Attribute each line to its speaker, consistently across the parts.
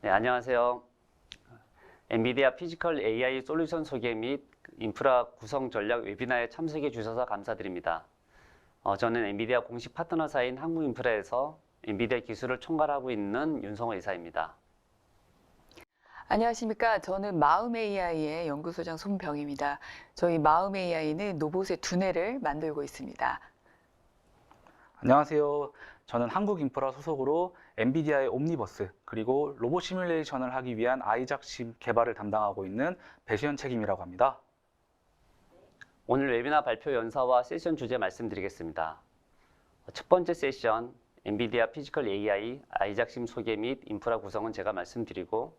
Speaker 1: 네, 안녕하세요. 엔비디아 피지컬 AI 솔루션 소개 및 인프라 구성 전략 웨비나에 참석해 주셔서 감사드립니다. 저는 엔비디아 공식 파트너사인 한국인프라에서 엔비디아 기술을 총괄하고 있는 윤성호 이사입니다.
Speaker 2: 안녕하십니까. 저는 마음AI의 연구소장 손병입니다. 저희 마음AI는 로봇의 두뇌를 만들고 있습니다.
Speaker 3: 안녕하세요. 저는 한국인프라 소속으로 엔비디아의 옴니버스 그리고 로봇 시뮬레이션을 하기 위한 아이작심 개발을 담당하고 있는 배수현 책임이라고 합니다.
Speaker 1: 오늘 웨비나 발표 연사와 세션 주제 말씀드리겠습니다. 첫 번째 세션 엔비디아 피지컬 AI 아이작심 소개 및 인프라 구성은 제가 말씀드리고,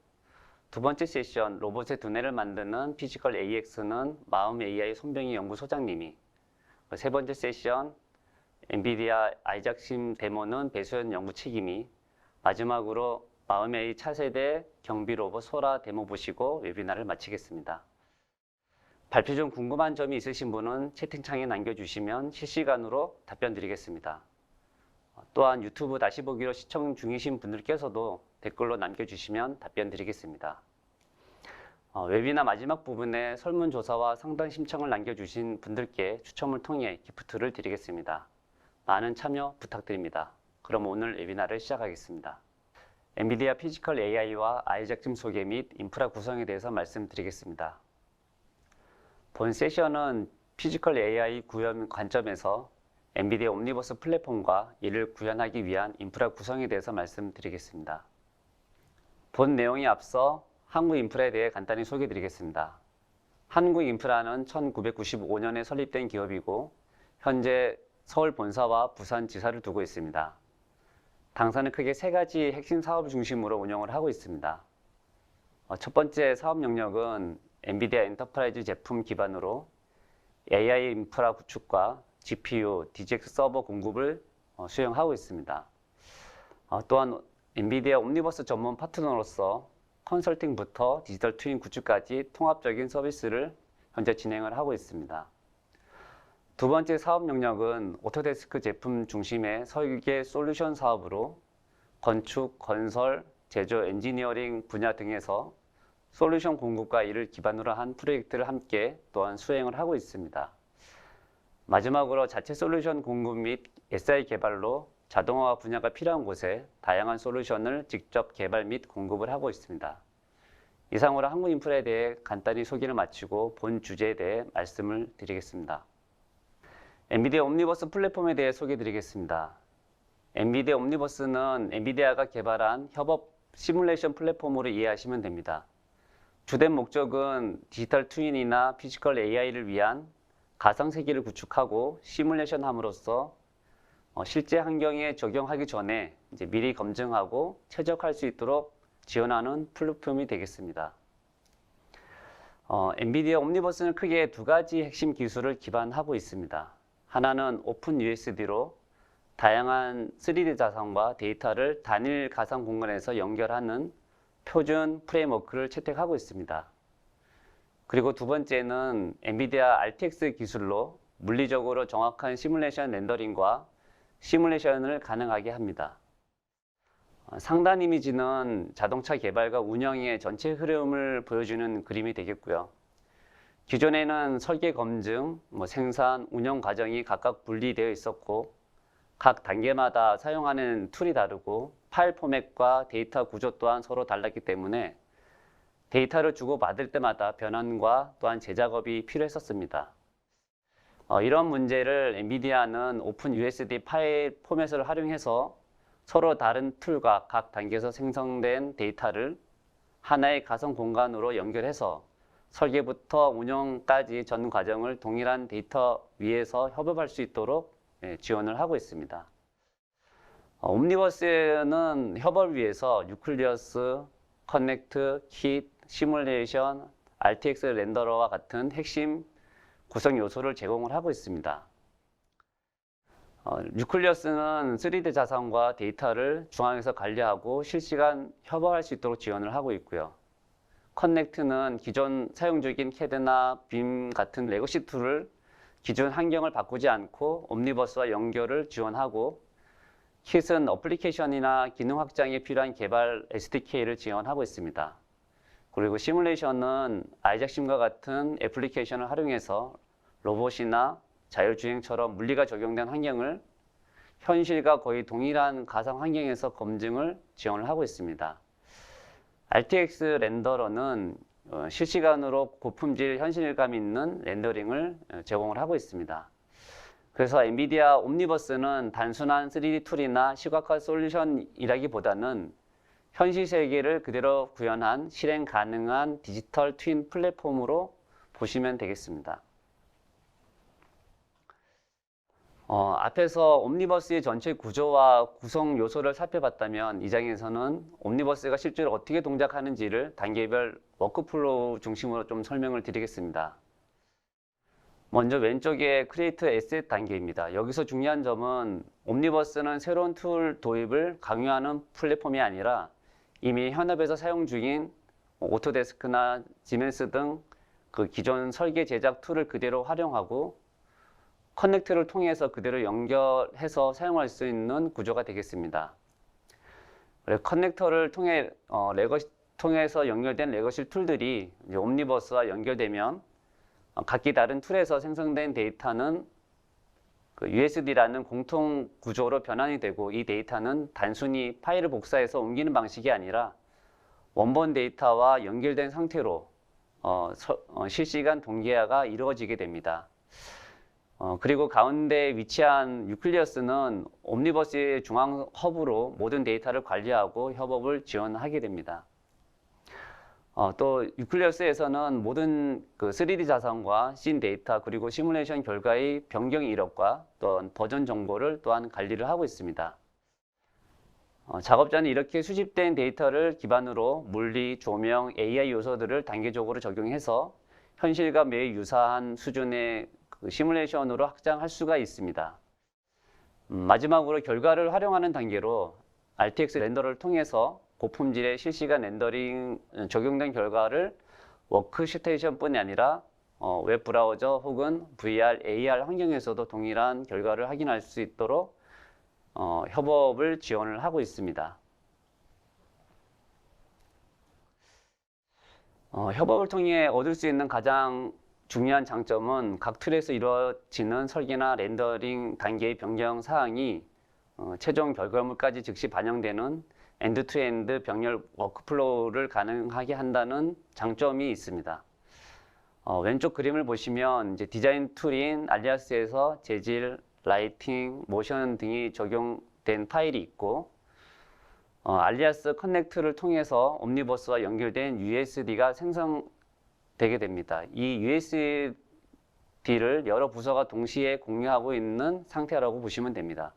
Speaker 1: 두 번째 세션 로봇의 두뇌를 만드는 피지컬 AX는 마음AI 손병희 연구소장님이, 세 번째 세션 엔비디아 아이작심 데모는 배수현 연구 책임이, 마지막으로 마음AI 차세대 경비 로봇 소라 데모 보시고 웨비나를 마치겠습니다. 발표 중 궁금한 점이 있으신 분은 채팅창에 남겨주시면 실시간으로 답변 드리겠습니다. 또한 유튜브 다시 보기로 시청 중이신 분들께서도 댓글로 남겨주시면 답변 드리겠습니다. 웨비나 마지막 부분에 설문조사와 상담 신청을 남겨주신 분들께 추첨을 통해 기프트를 드리겠습니다. 많은 참여 부탁드립니다. 그럼 오늘 웨비나를 시작하겠습니다. 엔비디아 피지컬 AI와 아이작심 소개 및 인프라 구성에 대해서 말씀드리겠습니다. 본 세션은 피지컬 AI 구현 관점에서 엔비디아 옴니버스 플랫폼과 이를 구현하기 위한 인프라 구성에 대해서 말씀드리겠습니다. 본 내용에 앞서 한국인프라에 대해 간단히 소개드리겠습니다. 한국인프라는 1995년에 설립된 기업이고 현재 서울 본사와 부산 지사를 두고 있습니다. 당사는 크게 세 가지 핵심 사업을 중심으로 운영을 하고 있습니다. 첫 번째 사업 영역은 엔비디아 엔터프라이즈 제품 기반으로 AI 인프라 구축과 GPU, DGX 서버 공급을 수행하고 있습니다. 또한 엔비디아 옴니버스 전문 파트너로서 컨설팅부터 디지털 트윈 구축까지 통합적인 서비스를 현재 진행을 하고 있습니다. 두 번째 사업 영역은 오토데스크 제품 중심의 설계 솔루션 사업으로 건축, 건설, 제조, 엔지니어링 분야 등에서 솔루션 공급과 이를 기반으로 한 프로젝트를 함께 또한 수행을 하고 있습니다. 마지막으로 자체 솔루션 공급 및 SI 개발로 자동화 분야가 필요한 곳에 다양한 솔루션을 직접 개발 및 공급을 하고 있습니다. 이상으로 한국인프라에 대해 간단히 소개를 마치고 본 주제에 대해 말씀을 드리겠습니다. 엔비디아 옴니버스 플랫폼에 대해 소개드리겠습니다. 엔비디아 옴니버스는 엔비디아가 개발한 협업 시뮬레이션 플랫폼으로 이해하시면 됩니다. 주된 목적은 디지털 트윈이나 피지컬 AI를 위한 가상세계를 구축하고 시뮬레이션 함으로써 실제 환경에 적용하기 전에 미리 검증하고 최적화할 수 있도록 지원하는 플랫폼이 되겠습니다. 엔비디아 옴니버스는 크게 두 가지 핵심 기술을 기반하고 있습니다. 하나는 오픈 USD로 다양한 3D 자산과 데이터를 단일 가상 공간에서 연결하는 표준 프레임워크를 채택하고 있습니다. 그리고 두 번째는 엔비디아 RTX 기술로 물리적으로 정확한 시뮬레이션 렌더링과 시뮬레이션을 가능하게 합니다. 상단 이미지는 자동차 개발과 운영의 전체 흐름을 보여주는 그림이 되겠고요. 기존에는 설계 검증, 생산, 운영 과정이 각각 분리되어 있었고 각 단계마다 사용하는 툴이 다르고 파일 포맷과 데이터 구조 또한 서로 달랐기 때문에 데이터를 주고받을 때마다 변환과 또한 재작업이 필요했었습니다. 이런 문제를 엔비디아는 오픈 USD 파일 포맷을 활용해서 서로 다른 툴과 각 단계에서 생성된 데이터를 하나의 가상 공간으로 연결해서 설계부터 운영까지 전 과정을 동일한 데이터 위에서 협업할 수 있도록 지원을 하고 있습니다. 옴니버스는 협업을 위해서 뉴클리어스, 커넥트, 킷, 시뮬레이션, RTX 렌더러와 같은 핵심 구성 요소를 제공을 하고 있습니다. 뉴클리어스는 3D 자산과 데이터를 중앙에서 관리하고 실시간 협업할 수 있도록 지원을 하고 있고요. 커넥트는 기존 사용 중인 CAD나 BIM 같은 레거시 툴을 기존 환경을 바꾸지 않고 옴니버스와 연결을 지원하고, 킷은 어플리케이션이나 기능 확장에 필요한 개발 SDK를 지원하고 있습니다. 그리고 시뮬레이션은 아이작심과 같은 애플리케이션을 활용해서 로봇이나 자율주행처럼 물리가 적용된 환경을 현실과 거의 동일한 가상 환경에서 검증을 지원을 하고 있습니다. RTX 렌더러는 실시간으로 고품질 현실감 있는 렌더링을 제공을 하고 있습니다. 그래서 엔비디아 옴니버스는 단순한 3D 툴이나 시각화 솔루션이라기보다는 현실 세계를 그대로 구현한 실행 가능한 디지털 트윈 플랫폼으로 보시면 되겠습니다. 앞에서 옴니버스의 전체 구조와 구성 요소를 살펴봤다면 이 장에서는 옴니버스가 실제로 어떻게 동작하는지를 단계별 워크플로우 중심으로 좀 설명을 드리겠습니다. 먼저 왼쪽에 크리에이트 에셋 단계입니다. 여기서 중요한 점은 옴니버스는 새로운 툴 도입을 강요하는 플랫폼이 아니라 이미 현업에서 사용 중인 오토데스크나 지멘스 등 그 기존 설계 제작 툴을 그대로 활용하고 커넥트를 통해서 그대로 연결해서 사용할 수 있는 구조가 되겠습니다. 커넥터를 통해서 연결된 레거시 툴들이 이제 옴니버스와 연결되면 각기 다른 툴에서 생성된 데이터는 그 USD라는 공통 구조로 변환이 되고 이 데이터는 단순히 파일을 복사해서 옮기는 방식이 아니라 원본 데이터와 연결된 상태로 실시간 동기화가 이루어지게 됩니다. 그리고 가운데 위치한 유클리어스는 옴니버스의 중앙 허브로 모든 데이터를 관리하고 협업을 지원하게 됩니다. 또 유클리어스에서는 모든 그 3D 자산과 씬 데이터 그리고 시뮬레이션 결과의 변경 이력과 또한 버전 정보를 또한 관리를 하고 있습니다. 작업자는 이렇게 수집된 데이터를 기반으로 물리, 조명, AI 요소들을 단계적으로 적용해서 현실과 매우 유사한 수준의 그 시뮬레이션으로 확장할 수가 있습니다. 마지막으로 결과를 활용하는 단계로 RTX 렌더를 통해서 고품질의 실시간 렌더링 적용된 결과를 워크스테이션뿐이 아니라 웹브라우저 혹은 VR, AR 환경에서도 동일한 결과를 확인할 수 있도록 협업을 지원을 하고 있습니다. 협업을 통해 얻을 수 있는 가장 중요한 장점은 각 툴에서 이루어지는 설계나 렌더링 단계의 변경 사항이 최종 결과물까지 즉시 반영되는 엔드-투-엔드 병렬 워크플로우를 가능하게 한다는 장점이 있습니다. 왼쪽 그림을 보시면 이제 디자인 툴인 알리아스에서 재질, 라이팅, 모션 등이 적용된 파일이 있고 알리아스 커넥트를 통해서 옴니버스와 연결된 USD가 생성되게 됩니다. 이 USD를 여러 부서가 동시에 공유하고 있는 상태라고 보시면 됩니다.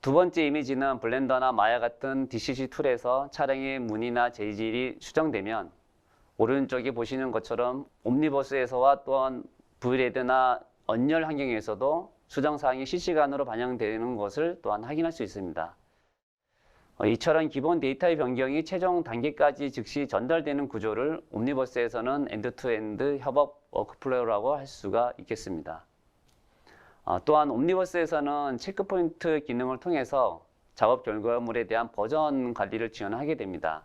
Speaker 1: 두 번째 이미지는 블렌더나 마야 같은 DCC 툴에서 차량의 무늬나 재질이 수정되면 오른쪽에 보시는 것처럼 옴니버스에서와 또한 VLED나 언열 환경에서도 수정 사항이 실시간으로 반영되는 것을 또한 확인할 수 있습니다. 이처럼 기본 데이터의 변경이 최종 단계까지 즉시 전달되는 구조를 옴니버스에서는 엔드-투-엔드 협업 워크플로우라고 할 수가 있겠습니다. 또한 옴니버스에서는 체크포인트 기능을 통해서 작업 결과물에 대한 버전 관리를 지원하게 됩니다.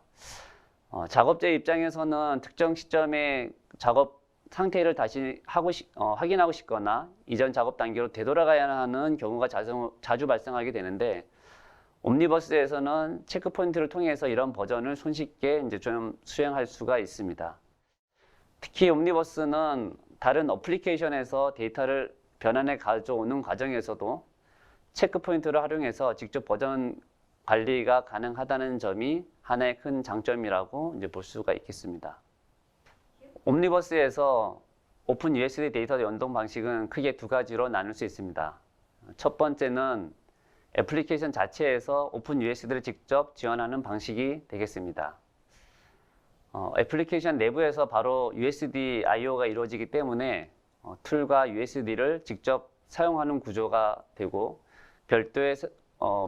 Speaker 1: 작업자의 입장에서는 특정 시점에 작업 상태를 다시 확인하고 싶거나 이전 작업 단계로 되돌아가야 하는 경우가 자주 발생하게 되는데 옴니버스에서는 체크포인트를 통해서 이런 버전을 손쉽게 이제 좀 수행할 수가 있습니다. 특히 옴니버스는 다른 어플리케이션에서 데이터를 변환해 가져오는 과정에서도 체크포인트를 활용해서 직접 버전 관리가 가능하다는 점이 하나의 큰 장점이라고 이제 볼 수가 있겠습니다. 옴니버스에서 오픈 USD 데이터 연동 방식은 크게 두 가지로 나눌 수 있습니다. 첫 번째는 애플리케이션 자체에서 오픈 USD를 직접 지원하는 방식이 되겠습니다. 애플리케이션 내부에서 바로 USD I/O가 이루어지기 때문에 툴과 USD를 직접 사용하는 구조가 되고 별도의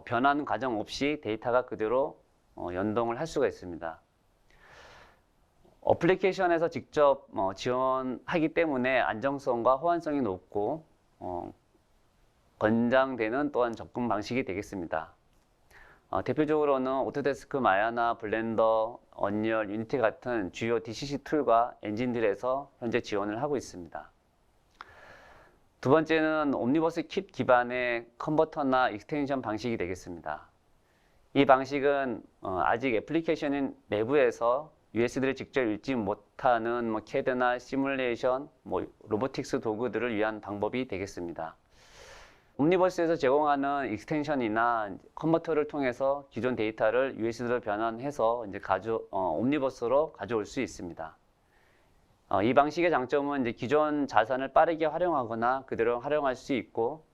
Speaker 1: 변환 과정 없이 데이터가 그대로 연동을 할 수가 있습니다. 어플리케이션에서 직접 지원하기 때문에 안정성과 호환성이 높고 권장되는 또한 접근 방식이 되겠습니다. 대표적으로는 오토데스크 마야나 블렌더, 언리얼, 유니티 같은 주요 DCC 툴과 엔진들에서 현재 지원을 하고 있습니다. 두 번째는 옴니버스 킷 기반의 컨버터나 익스텐션 방식이 되겠습니다. 이 방식은 아직 애플리케이션 내부에서 USD를 직접 읽지 못하는 CAD나 시뮬레이션, 로보틱스 도구들을 위한 방법이 되겠습니다. 옴니버스에서 제공하는 익스텐션이나 컨버터를 통해서 기존 데이터를 USD로 변환해서 이제 옴니버스로 가져올 수 있습니다. 이 방식의 장점은 이제 기존 자산을 빠르게 활용하거나 그대로 활용할 수 있고,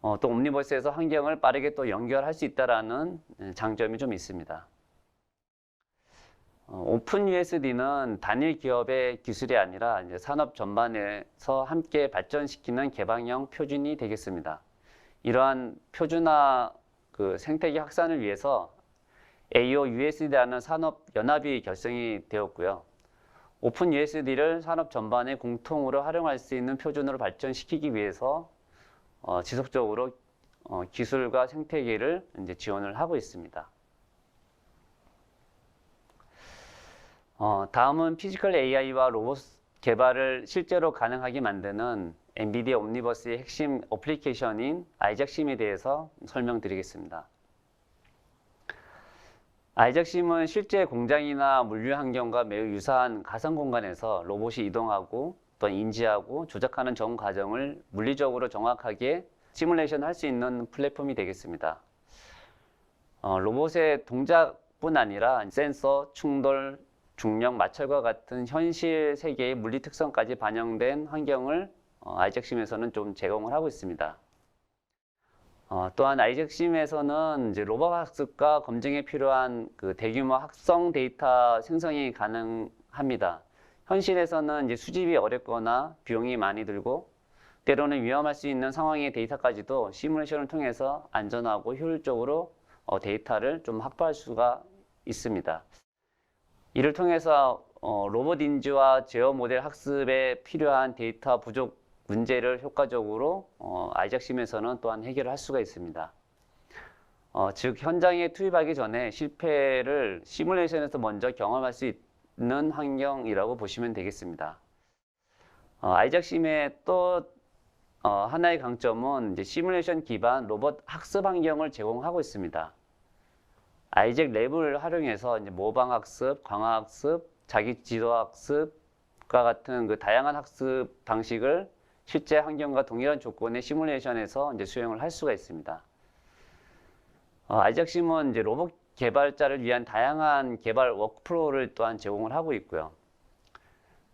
Speaker 1: 또 옴니버스에서 환경을 빠르게 또 연결할 수 있다라는 장점이 좀 있습니다. 오픈 USD는 단일 기업의 기술이 아니라 이제 산업 전반에서 함께 발전시키는 개방형 표준이 되겠습니다. 이러한 표준화 생태계 확산을 위해서 AO USD라는 산업 연합이 결성이 되었고요. 오픈 USD를 산업 전반에 공통으로 활용할 수 있는 표준으로 발전시키기 위해서 지속적으로 기술과 생태계를 이제 지원을 하고 있습니다. 다음은 피지컬 AI와 로봇 개발을 실제로 가능하게 만드는 엔비디아 옴니버스의 핵심 어플리케이션인 아이작심에 대해서 설명드리겠습니다. 아이작심은 실제 공장이나 물류 환경과 매우 유사한 가상 공간에서 로봇이 이동하고 또 인지하고 조작하는 전 과정을 물리적으로 정확하게 시뮬레이션 할 수 있는 플랫폼이 되겠습니다. 로봇의 동작뿐 아니라 센서, 충돌, 중력, 마찰과 같은 현실 세계의 물리 특성까지 반영된 환경을 아이작심에서는 좀 제공을 하고 있습니다. 또한 아이작심에서는 이제 로봇 학습과 검증에 필요한 대규모 학성 데이터 생성이 가능합니다. 현실에서는 이제 수집이 어렵거나 비용이 많이 들고 때로는 위험할 수 있는 상황의 데이터까지도 시뮬레이션을 통해서 안전하고 효율적으로 데이터를 좀 확보할 수가 있습니다. 이를 통해서 로봇 인지와 제어 모델 학습에 필요한 데이터 부족 문제를 효과적으로 아이작심에서는 또한 해결을 할 수가 있습니다. 즉 현장에 투입하기 전에 실패를 시뮬레이션에서 먼저 경험할 수 있는 환경이라고 보시면 되겠습니다. 아이작심의 또 하나의 강점은 이제 시뮬레이션 기반 로봇 학습 환경을 제공하고 있습니다. 아이작 랩을 활용해서 이제 모방 학습, 강화 학습, 자기 지도 학습과 같은 다양한 학습 방식을 실제 환경과 동일한 조건의 시뮬레이션에서 이제 수행을 할 수가 있습니다. 아이작심은 이제 로봇 개발자를 위한 다양한 개발 워크플로우를 또한 제공을 하고 있고요.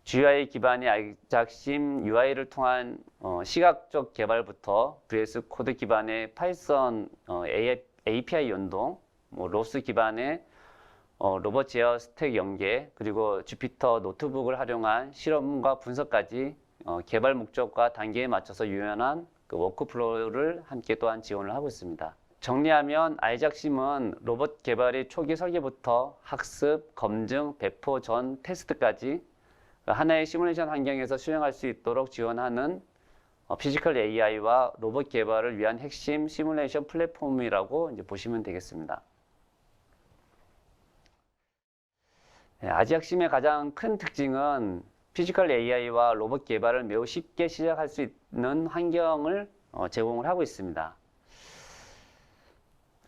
Speaker 1: GUI 기반의 아이작심 UI를 통한 시각적 개발부터 VS 코드 기반의 파이썬 API 연동, 로스 기반의 로봇 제어 스택 연계, 그리고 주피터 노트북을 활용한 실험과 분석까지 개발 목적과 단계에 맞춰서 유연한 워크플로우를 함께 또한 지원을 하고 있습니다. 정리하면 아이작심은 로봇 개발의 초기 설계부터 학습, 검증, 배포 전 테스트까지 하나의 시뮬레이션 환경에서 수행할 수 있도록 지원하는 피지컬 AI와 로봇 개발을 위한 핵심 시뮬레이션 플랫폼이라고 이제 보시면 되겠습니다. 아이작심의 가장 큰 특징은 피지컬 AI와 로봇 개발을 매우 쉽게 시작할 수 있는 환경을 제공을 하고 있습니다.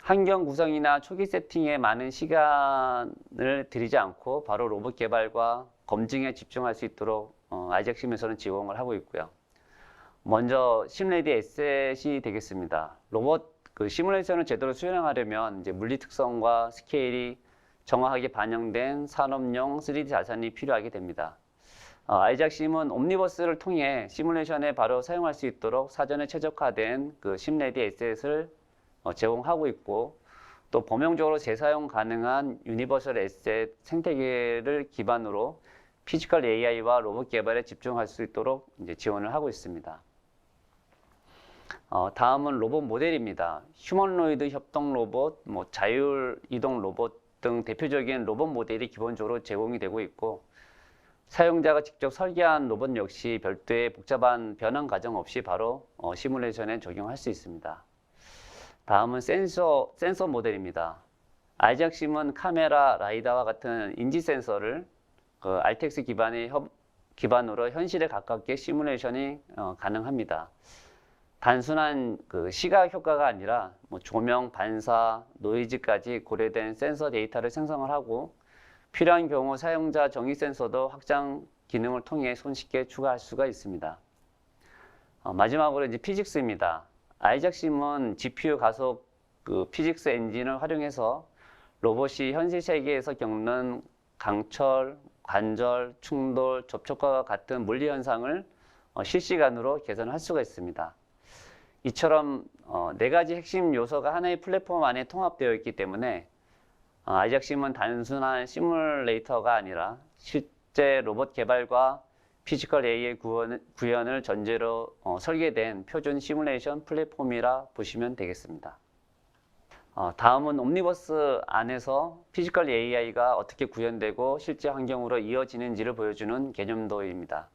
Speaker 1: 환경 구성이나 초기 세팅에 많은 시간을 들이지 않고 바로 로봇 개발과 검증에 집중할 수 있도록 아이작심에서는 제공을 하고 있고요. 먼저 심레디 에셋이 되겠습니다. 로봇 시뮬레이션을 제대로 수행하려면 이제 물리 특성과 스케일이 정확하게 반영된 산업용 3D 자산이 필요하게 됩니다. 아이작심은 옴니버스를 통해 시뮬레이션에 바로 사용할 수 있도록 사전에 최적화된 심레디 에셋을 제공하고 있고, 또 범용적으로 재사용 가능한 유니버설 에셋 생태계를 기반으로 피지컬 AI와 로봇 개발에 집중할 수 있도록 이제 지원을 하고 있습니다. 다음은 로봇 모델입니다. 휴머노이드 협동 로봇, 자율 이동 로봇 등 대표적인 로봇 모델이 기본적으로 제공이 되고 있고, 사용자가 직접 설계한 로봇 역시 별도의 복잡한 변환 과정 없이 바로 시뮬레이션에 적용할 수 있습니다. 다음은 센서 모델입니다. 아이작심은 카메라, 라이다와 같은 인지 센서를 RTX 기반으로 현실에 가깝게 시뮬레이션이 가능합니다. 단순한 시각 효과가 아니라 조명, 반사, 노이즈까지 고려된 센서 데이터를 생성을 하고 필요한 경우 사용자 정의 센서도 확장 기능을 통해 손쉽게 추가할 수가 있습니다. 마지막으로 이제 피직스입니다. 아이작심은 GPU 가속 피직스 엔진을 활용해서 로봇이 현실 세계에서 겪는 강철, 관절, 충돌, 접촉과 같은 물리 현상을 실시간으로 개선할 수가 있습니다. 이처럼 네 가지 핵심 요소가 하나의 플랫폼 안에 통합되어 있기 때문에 아이작심은 단순한 시뮬레이터가 아니라 실제 로봇 개발과 피지컬 AI 구현을 전제로 설계된 표준 시뮬레이션 플랫폼이라 보시면 되겠습니다. 다음은 옴니버스 안에서 피지컬 AI가 어떻게 구현되고 실제 환경으로 이어지는지를 보여주는 개념도입니다.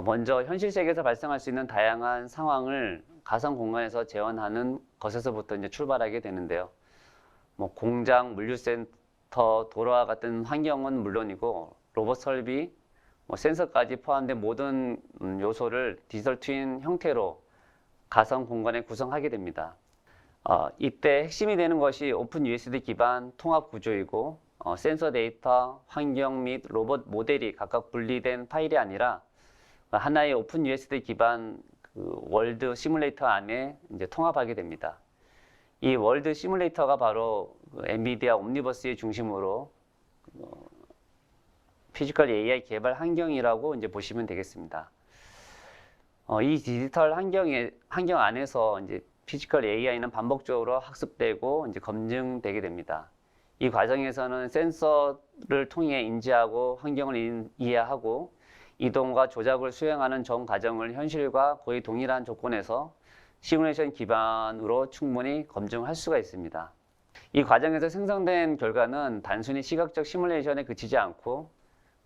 Speaker 1: 먼저 현실 세계에서 발생할 수 있는 다양한 상황을 가상 공간에서 재현하는 것에서부터 이제 출발하게 되는데요. 공장, 물류센터, 도로와 같은 환경은 물론이고 로봇 설비, 센서까지 포함된 모든 요소를 디지털 트윈 형태로 가상 공간에 구성하게 됩니다. 이때 핵심이 되는 것이 오픈 USD 기반 통합 구조이고 센서 데이터, 환경 및 로봇 모델이 각각 분리된 파일이 아니라 하나의 오픈 USD 기반 월드 시뮬레이터 안에 이제 통합하게 됩니다. 이 월드 시뮬레이터가 바로 엔비디아 옴니버스의 중심으로 피지컬 AI 개발 환경이라고 이제 보시면 되겠습니다. 이 디지털 환경 안에서 이제 피지컬 AI는 반복적으로 학습되고 이제 검증되게 됩니다. 이 과정에서는 센서를 통해 인지하고 환경을 이해하고 이동과 조작을 수행하는 전 과정을 현실과 거의 동일한 조건에서 시뮬레이션 기반으로 충분히 검증할 수가 있습니다. 이 과정에서 생성된 결과는 단순히 시각적 시뮬레이션에 그치지 않고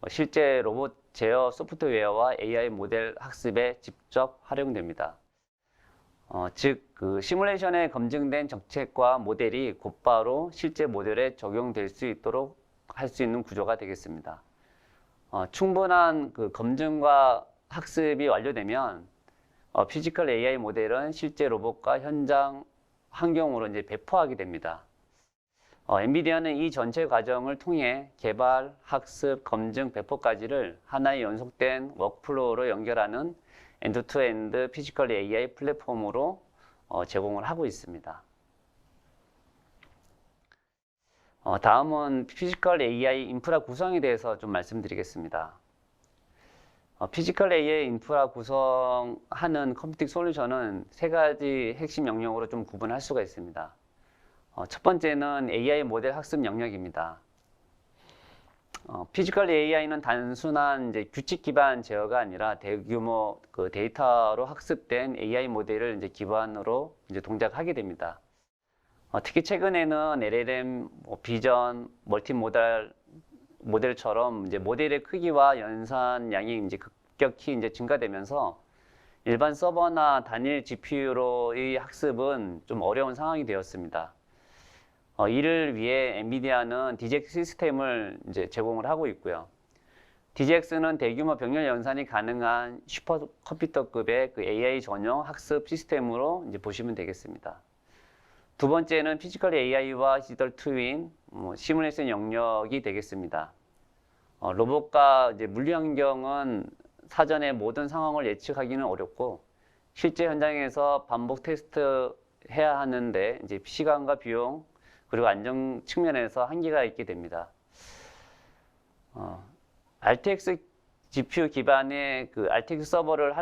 Speaker 1: 실제 로봇 제어 소프트웨어와 AI 모델 학습에 직접 활용됩니다. 즉, 시뮬레이션에 검증된 정책과 모델이 곧바로 실제 모델에 적용될 수 있도록 할 수 있는 구조가 되겠습니다. 충분한 검증과 학습이 완료되면 피지컬 AI 모델은 실제 로봇과 현장 환경으로 이제 배포하게 됩니다. 엔비디아는 이 전체 과정을 통해 개발, 학습, 검증, 배포까지를 하나의 연속된 워크플로우로 연결하는 엔드-투-엔드 피지컬 AI 플랫폼으로 제공을 하고 있습니다. 다음은 피지컬 AI 인프라 구성에 대해서 좀 말씀드리겠습니다. 피지컬 AI 인프라 구성하는 컴퓨팅 솔루션은 세 가지 핵심 영역으로 좀 구분할 수가 있습니다. 첫 번째는 AI 모델 학습 영역입니다. 피지컬 AI는 단순한 이제 규칙 기반 제어가 아니라 대규모 데이터로 학습된 AI 모델을 이제 기반으로 이제 동작하게 됩니다. 특히 최근에는 LLM, 비전, 멀티모달 모델처럼 이제 모델의 크기와 연산량이 이제 급격히 이제 증가되면서 일반 서버나 단일 GPU로의 학습은 좀 어려운 상황이 되었습니다. 이를 위해 엔비디아는 DGX 시스템을 이제 제공을 하고 있고요. DGX는 대규모 병렬 연산이 가능한 슈퍼컴퓨터급의 AI 전용 학습 시스템으로 이제 보시면 되겠습니다. 두 번째는 피지컬 AI와 디지털 트윈, 시뮬레이션 영역이 되겠습니다. 로봇과 이제 물리 환경은 사전에 모든 상황을 예측하기는 어렵고 실제 현장에서 반복 테스트해야 하는데 이제 시간과 비용 그리고 안정 측면에서 한계가 있게 됩니다. RTX GPU 기반의 RTX 서버를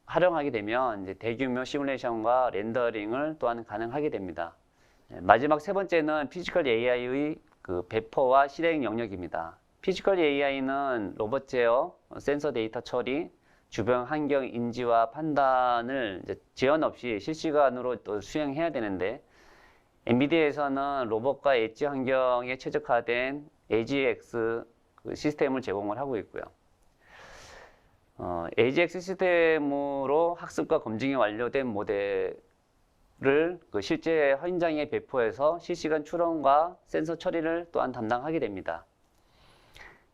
Speaker 1: 활용하게 되면 이제 대규모 시뮬레이션과 렌더링을 또한 가능하게 됩니다. 마지막 세 번째는 피지컬 AI의 배포와 실행 영역입니다. 피지컬 AI는 로봇 제어, 센서 데이터 처리, 주변 환경 인지와 판단을 이제 지연 없이 실시간으로 또 수행해야 되는데 엔비디아에서는 로봇과 엣지 환경에 최적화된 AGX 시스템을 제공을 하고 있고요. AGX 시스템으로 학습과 검증이 완료된 모델을 를 그 실제 현장에 배포해서 실시간 추론과 센서 처리를 또한 담당하게 됩니다.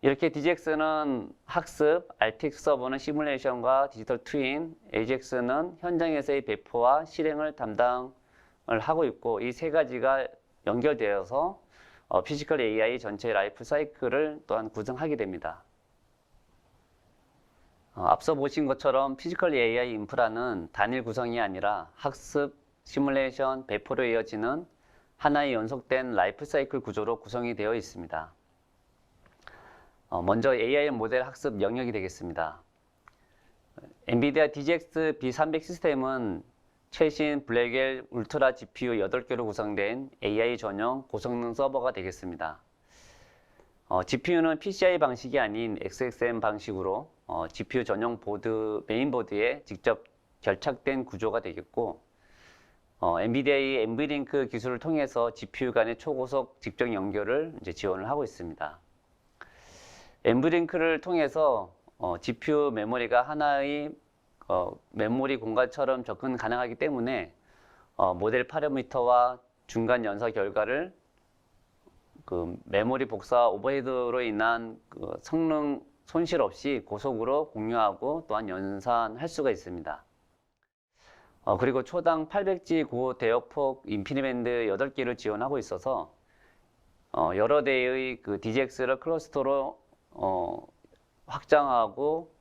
Speaker 1: 이렇게 DGX는 학습, RTX 서버는 시뮬레이션과 디지털 트윈, AGX는 현장에서의 배포와 실행을 담당을 하고 있고, 이 세 가지가 연결되어서 피지컬 AI 전체 라이프 사이클을 또한 구성하게 됩니다. 앞서 보신 것처럼 피지컬 AI 인프라는 단일 구성이 아니라 학습, 시뮬레이션, 배포로 이어지는 하나의 연속된 라이프 사이클 구조로 구성이 되어 있습니다. 먼저 AI 모델 학습 영역이 되겠습니다. 엔비디아 DGX B300 시스템은 최신 블랙엘 울트라 GPU 8개로 구성된 AI 전용 고성능 서버가 되겠습니다. GPU는 PCI 방식이 아닌 XXM 방식으로 GPU 전용 보드, 메인보드에 직접 결착된 구조가 되겠고, 엔비디아의 NVLink 기술을 통해서 GPU 간의 초고속 직접 연결을 지원을 하고 있습니다. NVLink를 통해서 GPU 메모리가 하나의 메모리 공간처럼 접근 가능하기 때문에 모델 파라미터와 중간 연사 결과를 그 메모리 복사 오버헤드로 인한 그 성능 손실 없이 고속으로 공유하고 또한 연산할 수가 있습니다. 그리고 초당 800G 고대역폭 인피니밴드 8개를 지원하고 있어서 여러 대의 그 DGX를 클러스터로 확장하고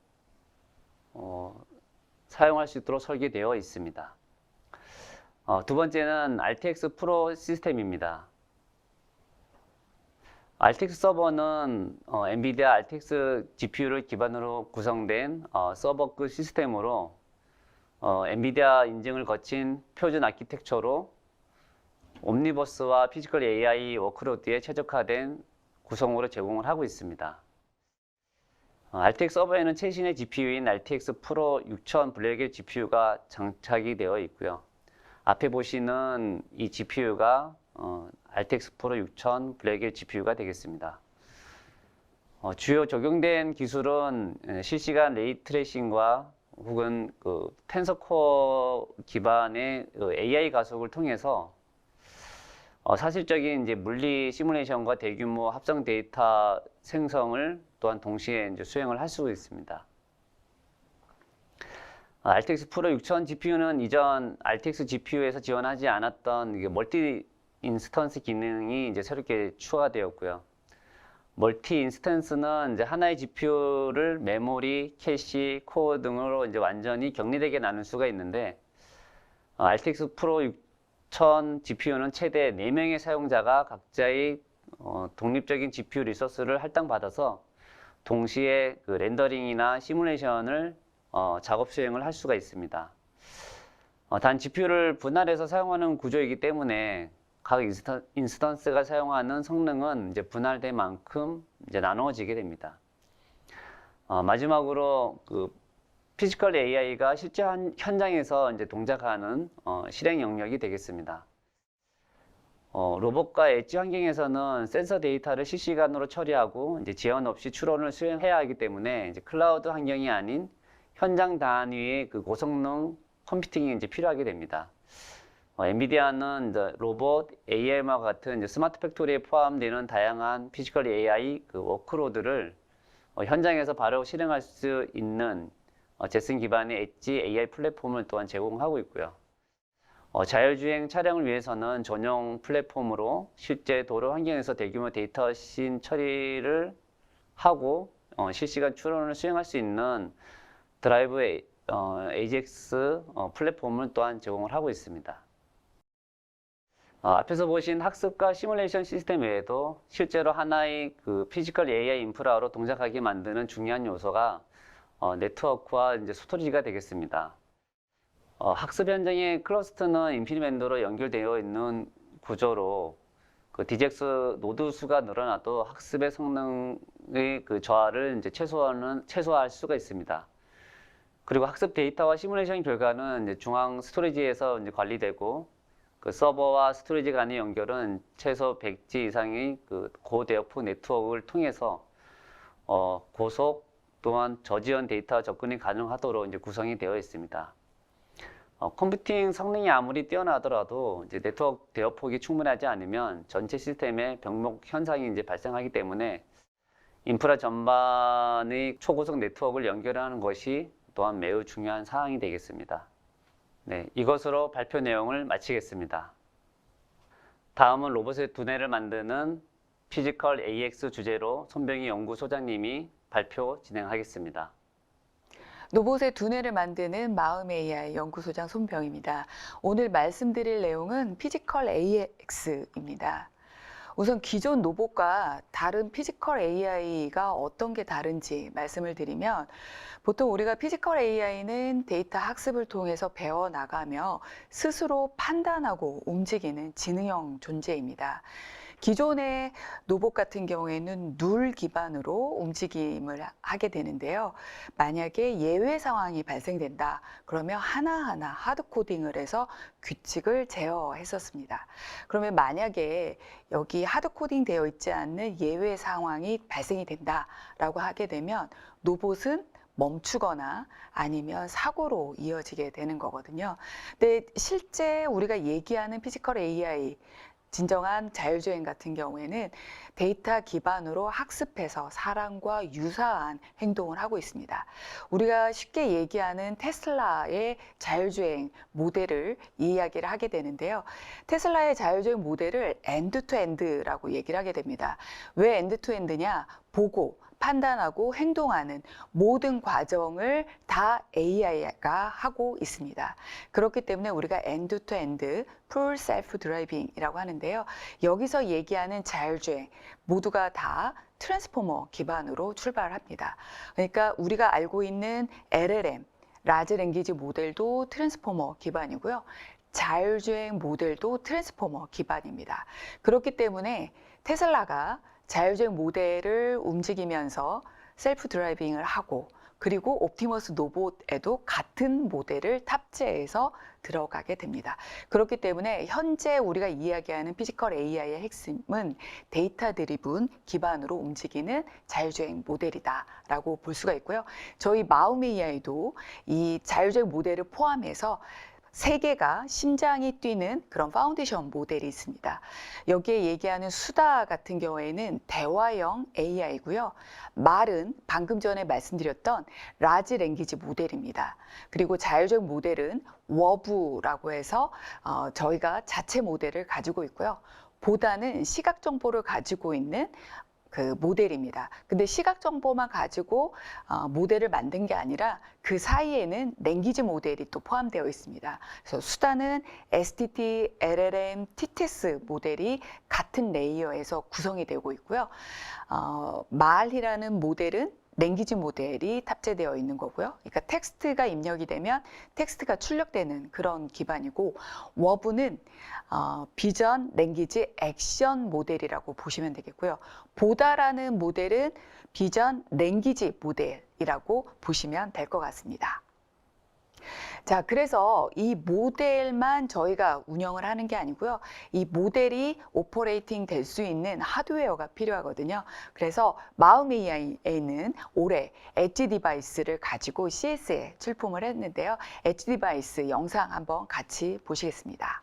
Speaker 1: 사용할 수 있도록 설계되어 있습니다. 두 번째는 RTX 프로 시스템입니다. RTX 서버는 엔비디아 RTX GPU를 기반으로 구성된 서버급 시스템으로 엔비디아 인증을 거친 표준 아키텍처로 옴니버스와 피지컬 AI 워크로드에 최적화된 구성으로 제공을 하고 있습니다. RTX 서버에는 최신의 GPU인 RTX 프로 6000 블랙엘 GPU가 장착이 되어 있고요. 앞에 보시는 이 GPU가 RTX 프로 6000 블랙엘 GPU가 되겠습니다. 주요 적용된 기술은 실시간 레이 트레이싱과 혹은 그 텐서코어 기반의 AI 가속을 통해서 사실적인 이제 물리 시뮬레이션과 대규모 합성 데이터 생성을 또한 동시에 이제 수행을 할 수 있습니다. RTX 프로 6000 GPU는 이전 RTX GPU에서 지원하지 않았던 멀티 인스턴스 기능이 이제 새롭게 추가되었고요. 멀티 인스턴스는 이제 하나의 GPU를 메모리, 캐시, 코어 등으로 이제 완전히 격리되게 나눌 수가 있는데, RTX 프로 6000 GPU는 최대 4명의 사용자가 각자의 독립적인 GPU 리소스를 할당받아서 동시에 그 렌더링이나 시뮬레이션을 작업 수행을 할 수가 있습니다. 단 GPU를 분할해서 사용하는 구조이기 때문에 각 인스턴스가 사용하는 성능은 이제 분할된 만큼 이제 나누어지게 됩니다. 마지막으로 그 피지컬 AI가 실제 현장에서 이제 동작하는 실행 영역이 되겠습니다. 로봇과 엣지 환경에서는 센서 데이터를 실시간으로 처리하고 이제 제한 없이 추론을 수행해야 하기 때문에 이제 클라우드 환경이 아닌 현장 단위의 그 고성능 컴퓨팅이 이제 필요하게 됩니다. 엔비디아는 이제 로봇, AM과 같은 이제 스마트 팩토리에 포함되는 다양한 피지컬 AI 그 워크로드를 현장에서 바로 실행할 수 있는 제슨 기반의 엣지 AI 플랫폼을 또한 제공하고 있고요. 자율주행 차량을 위해서는 전용 플랫폼으로 실제 도로 환경에서 대규모 데이터 신 처리를 하고 실시간 추론을 수행할 수 있는 드라이브 AGX 플랫폼을 또한 제공을 하고 있습니다. 앞에서 보신 학습과 시뮬레이션 시스템 외에도 실제로 하나의 그 피지컬 AI 인프라로 동작하게 만드는 중요한 요소가 네트워크와 이제 스토리지가 되겠습니다. 학습 현장의 클러스터는 인피니밴드로 연결되어 있는 구조로 그 DGX 노드 수가 늘어나도 학습의 성능의 그 저하를 이제 최소화할 수가 있습니다. 그리고 학습 데이터와 시뮬레이션 결과는 이제 중앙 스토리지에서 이제 관리되고, 그 서버와 스토리지 간의 연결은 최소 100G 이상의 그 고대역폭 네트워크를 통해서 고속 또한 저지연 데이터 접근이 가능하도록 이제 구성이 되어 있습니다. 컴퓨팅 성능이 아무리 뛰어나더라도 이제 네트워크 대역폭이 충분하지 않으면 전체 시스템에 병목 현상이 이제 발생하기 때문에 인프라 전반의 초고속 네트워크를 연결하는 것이 또한 매우 중요한 사항이 되겠습니다. 네, 이것으로 발표 내용을 마치겠습니다. 다음은 로봇의 두뇌를 만드는 피지컬 AX 주제로 손병희 연구소장님이 발표 진행하겠습니다.
Speaker 2: 로봇의 두뇌를 만드는 마음 AI 연구소장 손병입니다. 오늘 말씀드릴 내용은 피지컬 AX입니다. 우선 기존 로봇과 다른 피지컬 AI가 어떤 게 다른지 말씀을 드리면 보통 우리가 피지컬 AI는 데이터 학습을 통해서 배워나가며 스스로 판단하고 움직이는 지능형 존재입니다. 기존의 로봇 같은 경우에는 룰 기반으로 움직임을 하게 되는데요. 만약에 예외 상황이 발생된다. 그러면 하나하나 하드 코딩을 해서 규칙을 제어했었습니다. 그러면 만약에 여기 하드 코딩 되어 있지 않는 예외 상황이 발생이 된다라고 하게 되면 로봇은 멈추거나 아니면 사고로 이어지게 되는 거거든요. 근데 실제 우리가 얘기하는 피지컬 AI 진정한 자율주행 같은 경우에는 데이터 기반으로 학습해서 사람과 유사한 행동을 하고 있습니다. 우리가 쉽게 얘기하는 테슬라의 자율주행 모델을 이야기를 하게 되는데요. 테슬라의 자율주행 모델을 엔드-투-엔드라고 얘기를 하게 됩니다. 왜 엔드-투-엔드냐? 보고, 판단하고 행동하는 모든 과정을 다 AI가 하고 있습니다. 그렇기 때문에 우리가 엔드-투-엔드, 풀 셀프 드라이빙이라고 하는데요. 여기서 얘기하는 자율주행 모두가 다 트랜스포머 기반으로 출발합니다. 그러니까 우리가 알고 있는 LLM, 라지 랭귀지 모델도 트랜스포머 기반이고요. 자율주행 모델도 트랜스포머 기반입니다. 그렇기 때문에 테슬라가 자율주행 모델을 움직이면서 셀프 드라이빙을 하고 그리고 옵티머스 로봇에도 같은 모델을 탑재해서 들어가게 됩니다. 그렇기 때문에 현재 우리가 이야기하는 피지컬 AI의 핵심은 데이터 드리븐 기반으로 움직이는 자율주행 모델이다라고 볼 수가 있고요. 저희 마음 AI도 이 자율주행 모델을 포함해서 3개가 심장이 뛰는 그런 파운데이션 모델이 있습니다. 여기에 얘기하는 수다 같은 경우에는 대화형 AI고요. 말은 방금 전에 말씀드렸던 라지 랭귀지 모델입니다. 그리고 자율주행 모델은 워브라고 해서 저희가 자체 모델을 가지고 있고요. 보다는 시각 정보를 가지고 있는 그 모델입니다. 근데 시각 정보만 가지고 모델을 만든 게 아니라 그 사이에는 랭귀지 모델이 또 포함되어 있습니다. 그래서 수다는 STT, LLM, TTS 모델이 같은 레이어에서 구성이 되고 있고요. 말이라는 모델은 랭귀지 모델이 탑재되어 있는 거고요. 그러니까 텍스트가 입력이 되면 텍스트가 출력되는 그런 기반이고 워브는 비전, 랭귀지, 액션 모델이라고 보시면 되겠고요. 보다라는 모델은 비전, 랭귀지 모델이라고 보시면 될 것 같습니다. 자, 그래서 이 모델만 저희가 운영을 하는 게 아니고요. 이 모델이 오퍼레이팅 될 수 있는 하드웨어가 필요하거든요. 그래서 마음 AI는 올해 엣지 디바이스를 가지고 CS에 출품을 했는데요. 엣지 디바이스 영상 한번 같이 보시겠습니다.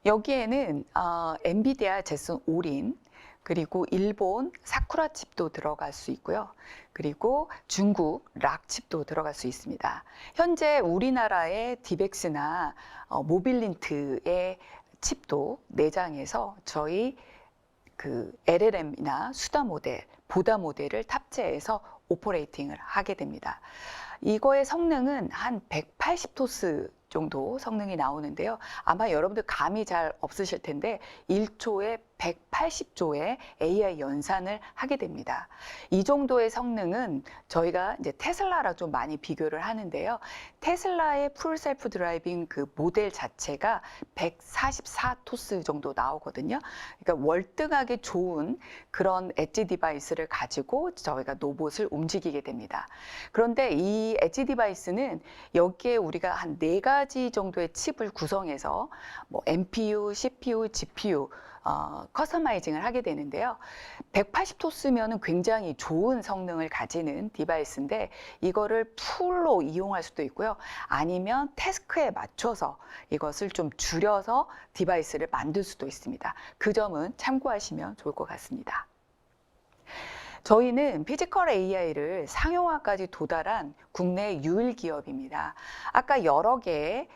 Speaker 2: 여기에는 엔비디아 제슨 올인 그리고 일본 사쿠라 칩도 들어갈 수 있고요. 그리고 중국 락 칩도 들어갈 수 있습니다. 현재 우리나라의 디벡스나 모빌린트의 칩도 내장해서 저희 그 LLM이나 수다 모델, 보다 모델을 탑재해서 오퍼레이팅을 하게 됩니다. 이거의 성능은 한 180토스 정도 성능이 나오는데요. 아마 여러분들 감이 잘 없으실 텐데 1초에 180조의 AI 연산을 하게 됩니다. 이 정도의 성능은 저희가 이제 테슬라랑 좀 많이 비교를 하는데요. 테슬라의 풀 셀프 드라이빙 그 모델 자체가 144토스 정도 나오거든요. 그러니까 월등하게 좋은 그런 엣지 디바이스를 가지고 저희가 로봇을 움직이게 됩니다. 그런데 이 엣지 디바이스는 여기에 우리가 한 4가지 정도의 칩을 구성해서 뭐 NPU, CPU, GPU 커스터마이징을 하게 되는데요. 180토스면은 굉장히 좋은 성능을 가지는 디바이스인데 이거를 풀로 이용할 수도 있고요. 아니면 태스크에 맞춰서 이것을 좀 줄여서 디바이스를 만들 수도 있습니다. 그 점은 참고하시면 좋을 것 같습니다. 저희는 피지컬 AI를 상용화까지 도달한 국내 유일 기업입니다. 아까 여러 개의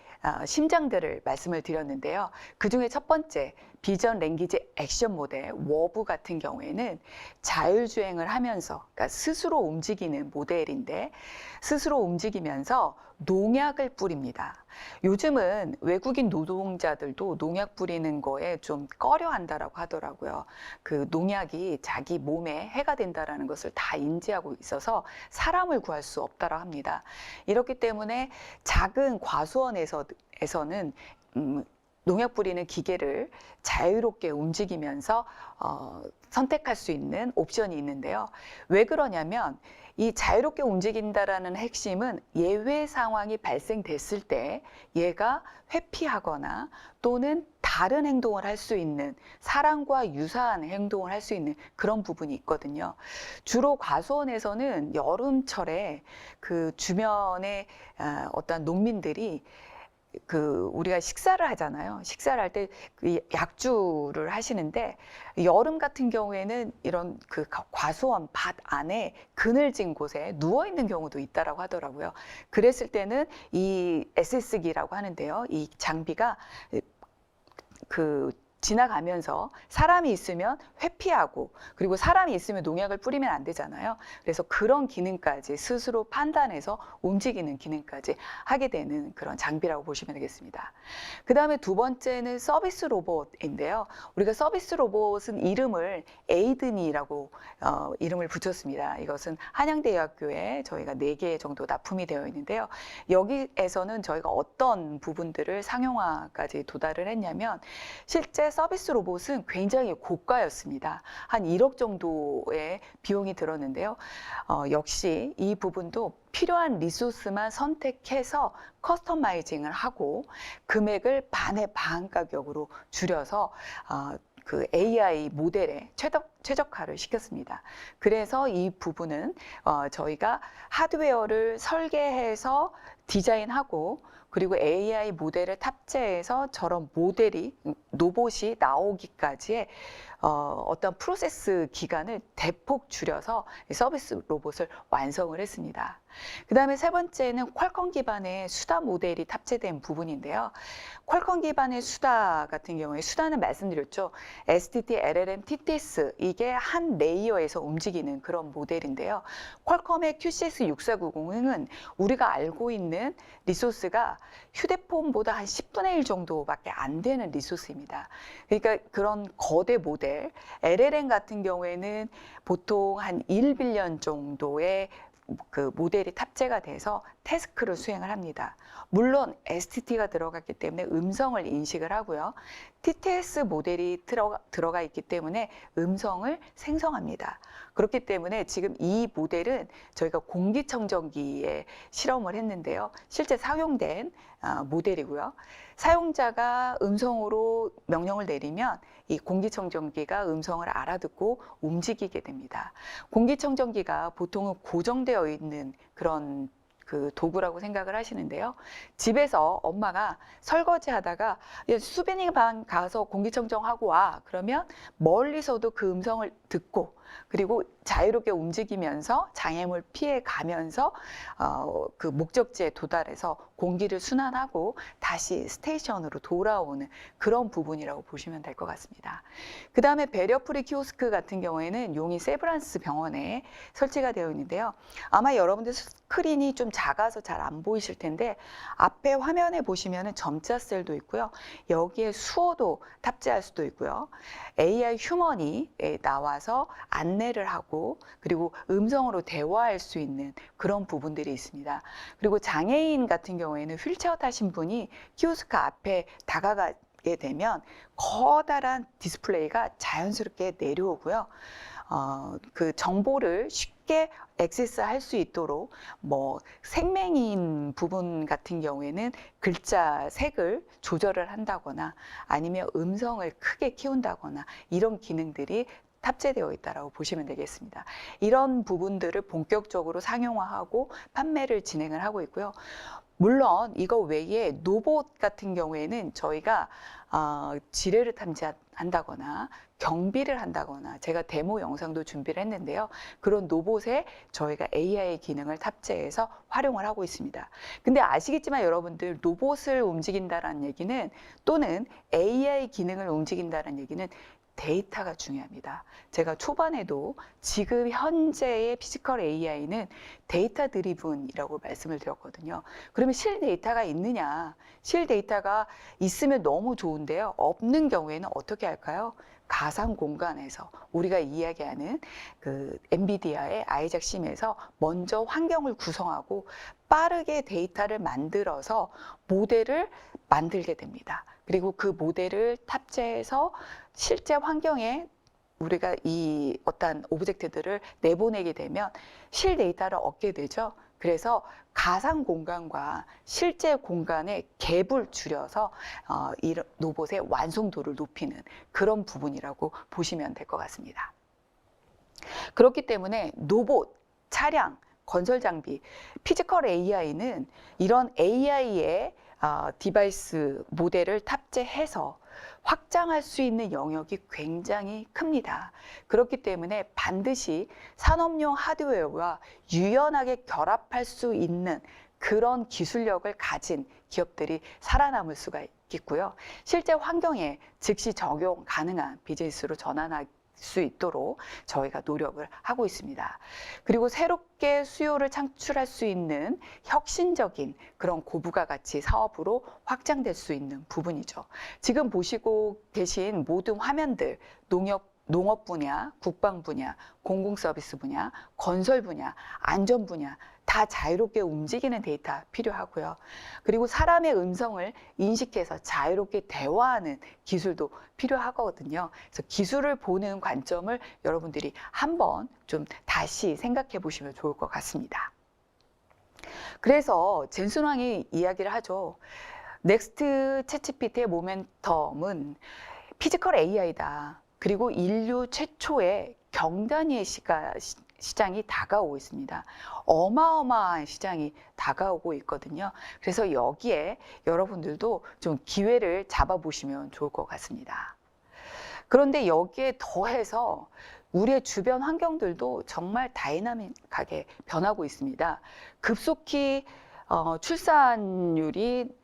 Speaker 2: 심장들을 말씀을 드렸는데요. 그중에 첫 번째 비전 랭귀지 액션 모델 워브 같은 경우에는 자율주행을 하면서 그러니까 스스로 움직이는 모델인데 스스로 움직이면서 농약을 뿌립니다. 요즘은 외국인 노동자들도 농약 뿌리는 거에 좀 꺼려한다라고 하더라고요. 그 농약이 자기 몸에 해가 된다라는 것을 다 인지하고 있어서 사람을 구할 수 없다라고 합니다. 이렇기 때문에 작은 과수원에서는 농약 뿌리는 기계를 자유롭게 움직이면서 선택할 수 있는 옵션이 있는데요. 왜 그러냐면 이 자유롭게 움직인다라는 핵심은 예외 상황이 발생됐을 때 얘가 회피하거나 또는 다른 행동을 할 수 있는 사람과 유사한 행동을 할 수 있는 그런 부분이 있거든요. 주로 과수원에서는 여름철에 그 주변에 어떤 농민들이 그 우리가 식사를 하잖아요. 식사를 할 때 약주를 하시는데 여름 같은 경우에는 이런 그 과수원 밭 안에 그늘진 곳에 누워 있는 경우도 있다라고 하더라고요. 그랬을 때는 이 SS기라고 하는데요. 이 장비가 그 지나가면서 사람이 있으면 회피하고 그리고 사람이 있으면 농약을 뿌리면 안 되잖아요. 그래서 그런 기능까지 스스로 판단해서 움직이는 기능까지 하게 되는 그런 장비라고 보시면 되겠습니다. 그 다음에 두 번째는 서비스 로봇인데요. 우리가 서비스 로봇은 이름을 에이든이라고 이름을 붙였습니다. 이것은 한양대학교에 저희가 4개 정도 납품이 되어 있는데요. 여기에서는 저희가 어떤 부분들을 상용화까지 도달을 했냐면 실제 서비스 로봇은 굉장히 고가였습니다. 한 1억 정도의 비용이 들었는데요. 역시 이 부분도 필요한 리소스만 선택해서 커스터마이징을 하고 금액을 반의 반 가격으로 줄여서 그 AI 모델에 최적화를 시켰습니다. 그래서 이 부분은 저희가 하드웨어를 설계해서 디자인하고 그리고 AI 모델을 탑재해서 저런 로봇이 나오기까지의 어떤 프로세스 기간을 대폭 줄여서 서비스 로봇을 완성을 했습니다. 그 다음에 세 번째는 퀄컴 기반의 수다 모델이 탑재된 부분인데요. 퀄컴 기반의 수다 같은 경우에 수다는 말씀드렸죠. STT, LLM, TTS 이게 한 레이어에서 움직이는 그런 모델인데요. 퀄컴의 QCS6490은 우리가 알고 있는 리소스가 휴대폰보다 한 10분의 1 정도밖에 안 되는 리소스입니다. 그러니까 그런 거대 모델, LLM 같은 경우에는 보통 한 1빌리언 정도의 그 모델이 탑재가 돼서 태스크를 수행을 합니다. 물론 STT가 들어갔기 때문에 음성을 인식을 하고요. TTS 모델이 들어가 있기 때문에 음성을 생성합니다. 그렇기 때문에 지금 이 모델은 저희가 공기청정기에 실험을 했는데요. 실제 사용된 모델이고요. 사용자가 음성으로 명령을 내리면 이 공기청정기가 음성을 알아듣고 움직이게 됩니다. 공기청정기가 보통은 고정되어 있는 그런 그 도구라고 생각을 하시는데요. 집에서 엄마가 설거지 하다가 수빈이 방 가서 공기청정하고 와. 그러면 멀리서도 그 음성을 듣고 그리고 자유롭게 움직이면서 장애물 피해 가면서 그 목적지에 도달해서 공기를 순환하고 다시 스테이션으로 돌아오는 그런 부분이라고 보시면 될 것 같습니다. 그 다음에 배리어프리 키오스크 같은 경우에는 용인 세브란스 병원에 설치가 되어 있는데요. 아마 여러분들 스크린이 좀 작아서 잘 안 보이실 텐데 앞에 화면에 보시면은 점자 셀도 있고요. 여기에 수어도 탑재할 수도 있고요. AI 휴먼이 나와서 안내를 하고 그리고 음성으로 대화할 수 있는 그런 부분들이 있습니다. 그리고 장애인 같은 경우에는 휠체어 타신 분이 키오스크 앞에 다가가게 되면 커다란 디스플레이가 자연스럽게 내려오고요. 그 정보를 쉽게 액세스할 수 있도록 뭐 생맹인 부분 같은 경우에는 글자 색을 조절을 한다거나 아니면 음성을 크게 키운다거나 이런 기능들이 탑재되어 있다고 보시면 되겠습니다. 이런 부분들을 본격적으로 상용화하고 판매를 진행을 하고 있고요. 물론 이거 외에 노봇 같은 경우에는 저희가 지뢰를 탐지한다거나 경비를 한다거나 제가 데모 영상도 준비를 했는데요. 그런 노봇에 저희가 AI 기능을 탑재해서 활용을 하고 있습니다. 근데 아시겠지만 여러분들 로봇을 움직인다라는 얘기는 또는 AI 기능을 움직인다는 얘기는 데이터가 중요합니다. 제가 초반에도 지금 현재의 피지컬 AI는 데이터 드리븐이라고 말씀을 드렸거든요. 그러면 실 데이터가 있느냐? 실 데이터가 있으면 너무 좋은데요. 없는 경우에는 어떻게 할까요? 가상 공간에서 우리가 이야기하는 그 엔비디아의 아이작 심에서 먼저 환경을 구성하고 빠르게 데이터를 만들어서 모델을 만들게 됩니다. 그리고 그 모델을 탑재해서 실제 환경에 우리가 이 어떤 오브젝트들을 내보내게 되면 실 데이터를 얻게 되죠. 그래서 가상 공간과 실제 공간의 갭을 줄여서 이 로봇의 완성도를 높이는 그런 부분이라고 보시면 될 것 같습니다. 그렇기 때문에 로봇, 차량, 건설 장비, 피지컬 AI는 이런 AI의 디바이스 모델을 탑재해서 확장할 수 있는 영역이 굉장히 큽니다. 그렇기 때문에 반드시 산업용 하드웨어와 유연하게 결합할 수 있는 그런 기술력을 가진 기업들이 살아남을 수가 있겠고요. 실제 환경에 즉시 적용 가능한 비즈니스로 전환할 수 있도록 저희가 노력을 하고 있습니다. 그리고 새롭게 수요를 창출할 수 있는 혁신적인 그런 고부가 가치 사업으로 확장될 수 있는 부분이죠. 지금 보시고 계신 모든 화면들, 농업 분야, 국방 분야, 공공 서비스 분야, 건설 분야, 안전 분야 다 자유롭게 움직이는 데이터 필요하고요. 그리고 사람의 음성을 인식해서 자유롭게 대화하는 기술도 필요하거든요. 그래서 기술을 보는 관점을 여러분들이 한번 좀 다시 생각해 보시면 좋을 것 같습니다. 그래서 젠슨왕이 이야기를 하죠. 넥스트 챗GPT의 모멘텀은 피지컬 AI다. 그리고 인류 최초의 경단위의 시장이 다가오고 있습니다. 어마어마한 시장이 다가오고 있거든요. 그래서 여기에 여러분들도 좀 기회를 잡아보시면 좋을 것 같습니다. 그런데 여기에 더해서 우리의 주변 환경들도 정말 다이나믹하게 변하고 있습니다. 급속히 출산율이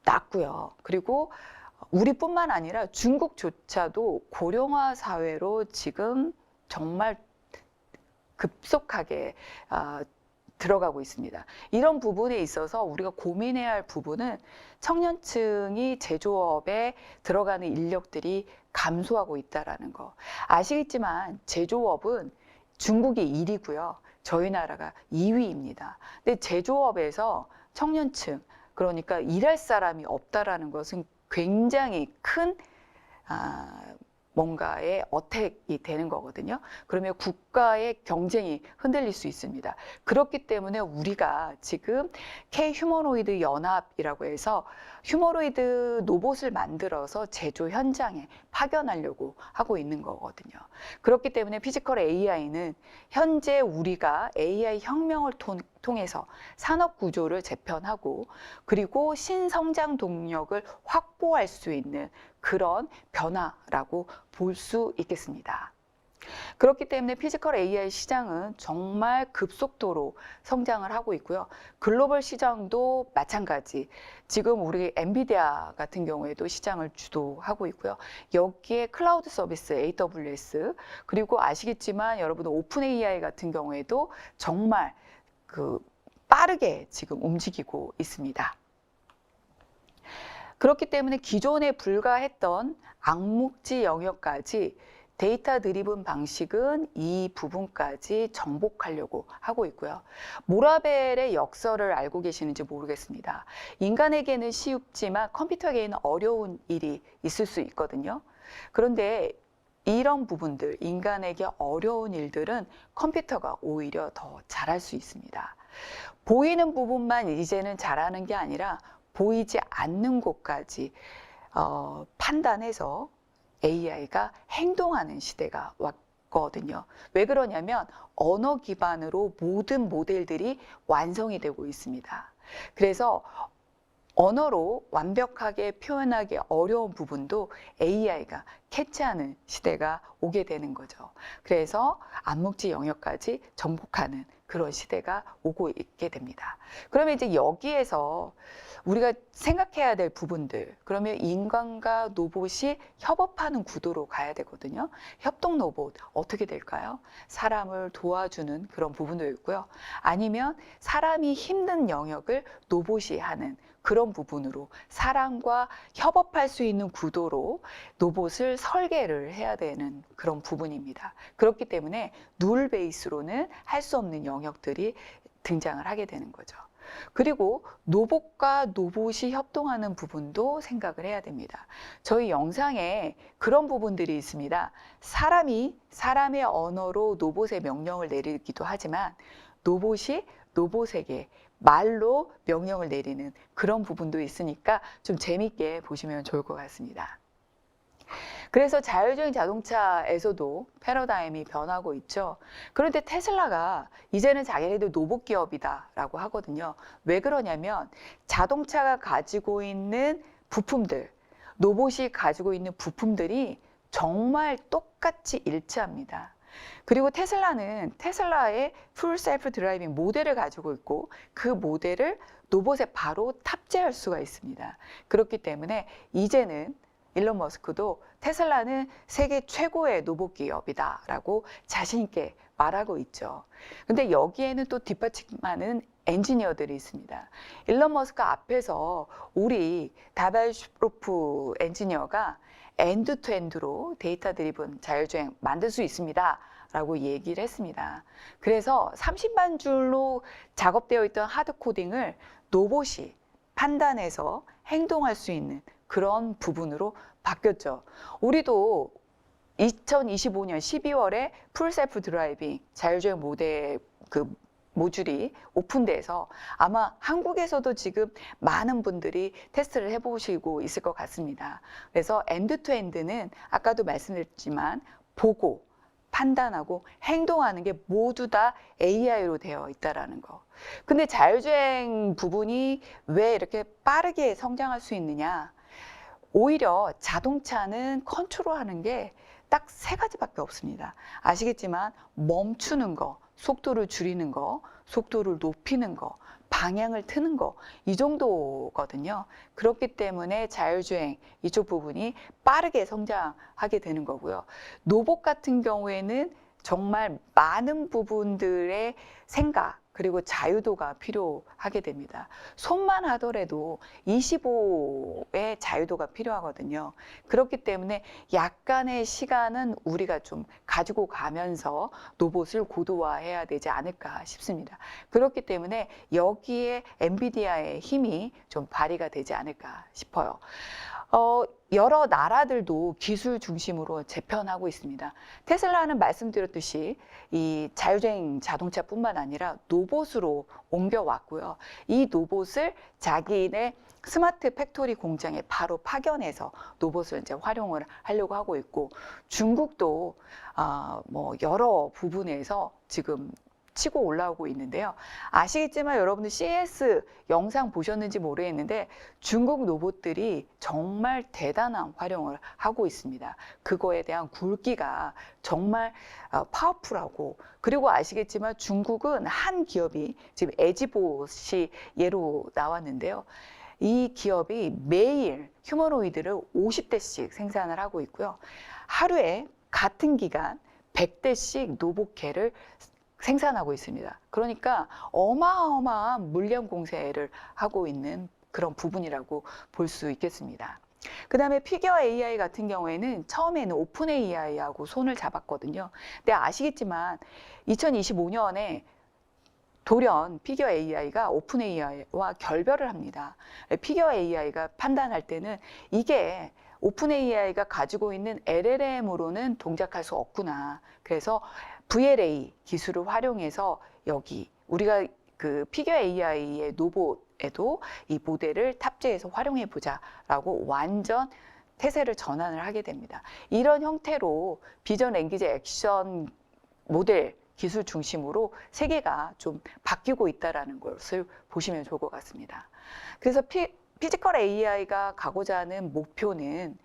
Speaker 2: 낮고요. 그리고 우리뿐만 아니라 중국조차도 고령화 사회로 지금 정말 급속하게 들어가고 있습니다. 이런 부분에 있어서 우리가 고민해야 할 부분은 청년층이 제조업에 들어가는 인력들이 감소하고 있다는 거. 아시겠지만 제조업은 중국이 1위고요. 저희 나라가 2위입니다. 근데 제조업에서 청년층, 그러니까 일할 사람이 없다라는 것은 굉장히 큰 뭔가의 어택이 되는 거거든요. 그러면 국가의 경쟁이 흔들릴 수 있습니다. 그렇기 때문에 우리가 지금 K-휴머노이드 연합이라고 해서 휴머노이드 로봇을 만들어서 제조 현장에 파견하려고 하고 있는 거거든요. 그렇기 때문에 피지컬 AI는 현재 우리가 AI 혁명을 통해서 산업 구조를 재편하고 그리고 신성장 동력을 확보할 수 있는 그런 변화라고 볼 수 있겠습니다. 그렇기 때문에 피지컬 AI 시장은 정말 급속도로 성장을 하고 있고요. 글로벌 시장도 마찬가지. 지금 우리 엔비디아 같은 경우에도 시장을 주도하고 있고요. 여기에 클라우드 서비스 AWS 그리고 아시겠지만 여러분 오픈 AI 같은 경우에도 정말 빠르게 지금 움직이고 있습니다. 그렇기 때문에 기존에 불과했던 암묵지 영역까지 데이터 드리븐 방식은 이 부분까지 정복하려고 하고 있고요. 모라벨의 역설을 알고 계시는지 모르겠습니다. 인간에게는 쉽지만 컴퓨터에게는 어려운 일이 있을 수 있거든요. 그런데 이런 부분들, 인간에게 어려운 일들은 컴퓨터가 오히려 더 잘할 수 있습니다. 보이는 부분만 이제는 잘하는 게 아니라 보이지 않는 곳까지 판단해서 AI가 행동하는 시대가 왔거든요. 왜 그러냐면 언어 기반으로 모든 모델들이 완성이 되고 있습니다. 그래서 언어로 완벽하게 표현하기 어려운 부분도 AI가 캐치하는 시대가 오게 되는 거죠. 그래서 암묵지 영역까지 정복하는 그런 시대가 오고 있게 됩니다. 그러면 이제 여기에서 우리가 생각해야 될 부분들, 그러면 인간과 로봇이 협업하는 구도로 가야 되거든요. 협동 로봇 어떻게 될까요? 사람을 도와주는 그런 부분도 있고요. 아니면 사람이 힘든 영역을 로봇이 하는 그런 부분으로 사람과 협업할 수 있는 구도로 로봇을 설계를 해야 되는 그런 부분입니다. 그렇기 때문에 룰 베이스로는 할 수 없는 영역들이 등장을 하게 되는 거죠. 그리고 로봇과 로봇이 협동하는 부분도 생각을 해야 됩니다. 저희 영상에 그런 부분들이 있습니다. 사람이 사람의 언어로 로봇의 명령을 내리기도 하지만 로봇이 로봇에게 말로 명령을 내리는 그런 부분도 있으니까 좀 재밌게 보시면 좋을 것 같습니다. 그래서 자율주행 자동차에서도 패러다임이 변하고 있죠. 그런데 테슬라가 이제는 자기네들 로봇 기업이다라고 하거든요. 왜 그러냐면 자동차가 가지고 있는 부품들, 로봇이 가지고 있는 부품들이 정말 똑같이 일치합니다. 그리고 테슬라는 테슬라의 풀 셀프 드라이빙 모델을 가지고 있고 그 모델을 로봇에 바로 탑재할 수가 있습니다. 그렇기 때문에 이제는 일론 머스크도 테슬라는 세계 최고의 로봇 기업이다라고 자신 있게 말하고 있죠. 근데 여기에는 또 뒷받침하는 엔지니어들이 있습니다. 일론 머스크 앞에서 우리 다발슈프로프 엔지니어가 엔드 투 엔드로 데이터 드리븐 자율주행 만들 수 있습니다 라고 얘기를 했습니다. 그래서 30만 줄로 작업되어 있던 하드 코딩을 로봇이 판단해서 행동할 수 있는 그런 부분으로 바뀌었죠. 우리도 2025년 12월에 풀 셀프 드라이빙 자율주행 모델 모듈이 오픈돼서 아마 한국에서도 지금 많은 분들이 테스트를 해보시고 있을 것 같습니다. 그래서 엔드 투 엔드는 아까도 말씀드렸지만 보고 판단하고 행동하는 게 모두 다 AI로 되어 있다라는 거. 근데 자율주행 부분이 왜 이렇게 빠르게 성장할 수 있느냐? 오히려 자동차는 컨트롤하는 게 딱 세 가지밖에 없습니다. 아시겠지만 멈추는 거, 속도를 줄이는 거, 속도를 높이는 거, 방향을 트는 거, 이 정도거든요. 그렇기 때문에 자율주행 이쪽 부분이 빠르게 성장하게 되는 거고요. 로봇 같은 경우에는 정말 많은 부분들의 생각 그리고 자유도가 필요하게 됩니다. 손만 하더라도 25의 자유도가 필요하거든요. 그렇기 때문에 약간의 시간은 우리가 좀 가지고 가면서 로봇을 고도화해야 되지 않을까 싶습니다. 그렇기 때문에 여기에 엔비디아의 힘이 좀 발휘가 되지 않을까 싶어요. 여러 나라들도 기술 중심으로 재편하고 있습니다. 테슬라는 말씀드렸듯이 이 자율주행 자동차뿐만 아니라 로봇으로 옮겨왔고요. 이 로봇을 자기네 스마트 팩토리 공장에 바로 파견해서 로봇을 이제 활용을 하려고 하고 있고 중국도 뭐 여러 부분에서 지금 치고 올라오고 있는데요. 아시겠지만 여러분들 CS 영상 보셨는지 모르겠는데 중국 로봇들이 정말 대단한 활용을 하고 있습니다. 그거에 대한 굵기가 정말 파워풀하고, 그리고 아시겠지만 중국은 한 기업이 지금 에지봇이 예로 나왔는데요. 이 기업이 매일 휴머노이드를 50대씩 생산을 하고 있고요. 하루에 같은 기간 100대씩 로봇개를 생산하고 있습니다. 그러니까 어마어마한 물량 공세를 하고 있는 그런 부분이라고 볼 수 있겠습니다. 그 다음에 피겨 AI 같은 경우에는 처음에는 오픈 AI하고 손을 잡았거든요. 근데 아시겠지만 2025년에 돌연 피겨 AI가 오픈 AI와 결별을 합니다. 피겨 AI가 판단할 때는 이게 오픈 AI가 가지고 있는 LLM으로는 동작할 수 없구나. 그래서 VLA 기술을 활용해서 여기 우리가 그 피겨 AI의 로봇에도 이 모델을 탑재해서 활용해 보자라고 완전 태세를 전환을 하게 됩니다. 이런 형태로 비전 랭귀지 액션 모델 기술 중심으로 세계가 좀 바뀌고 있다는 것을 보시면 좋을 것 같습니다. 그래서 피지컬 AI가 가고자 하는 목표는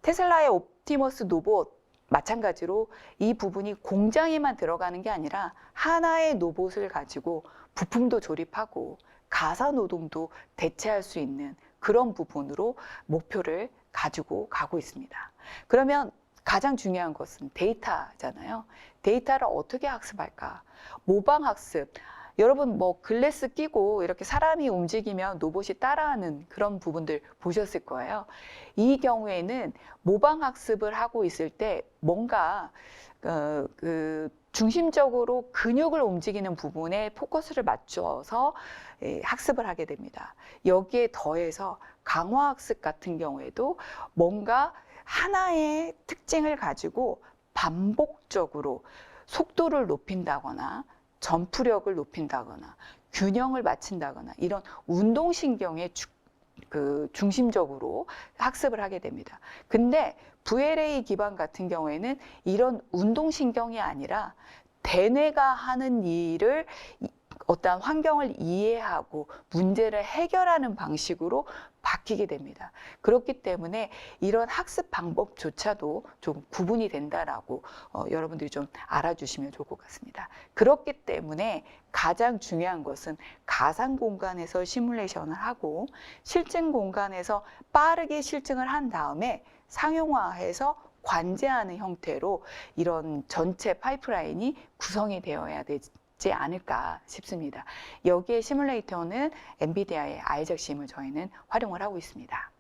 Speaker 2: 테슬라의 옵티머스 로봇 마찬가지로 이 부분이 공장에만 들어가는 게 아니라 하나의 로봇을 가지고 부품도 조립하고 가사 노동도 대체할 수 있는 그런 부분으로 목표를 가지고 가고 있습니다. 그러면 가장 중요한 것은 데이터잖아요. 데이터를 어떻게 학습할까? 모방 학습. 여러분 뭐 글래스 끼고 이렇게 사람이 움직이면 로봇이 따라하는 그런 부분들 보셨을 거예요. 이 경우에는 모방 학습을 하고 있을 때 뭔가 중심적으로 근육을 움직이는 부분에 포커스를 맞춰서 학습을 하게 됩니다. 여기에 더해서 강화 학습 같은 경우에도 뭔가 하나의 특징을 가지고 반복적으로 속도를 높인다거나 점프력을 높인다거나 균형을 맞춘다거나 이런 운동신경에 중심적으로 학습을 하게 됩니다. 근데 VLA 기반 같은 경우에는 이런 운동신경이 아니라 대뇌가 하는 일을 어떤 환경을 이해하고 문제를 해결하는 방식으로 바뀌게 됩니다. 그렇기 때문에 이런 학습 방법조차도 좀 구분이 된다라고 여러분들이 좀 알아주시면 좋을 것 같습니다. 그렇기 때문에 가장 중요한 것은 가상 공간에서 시뮬레이션을 하고 실증 공간에서 빠르게 실증을 한 다음에 상용화해서 관제하는 형태로 이런 전체 파이프라인이 구성이 되어야 되지 않을까 싶습니다. 여기에 시뮬레이터는 엔비디아의 아이작심을 저희는 활용을 하고 있습니다.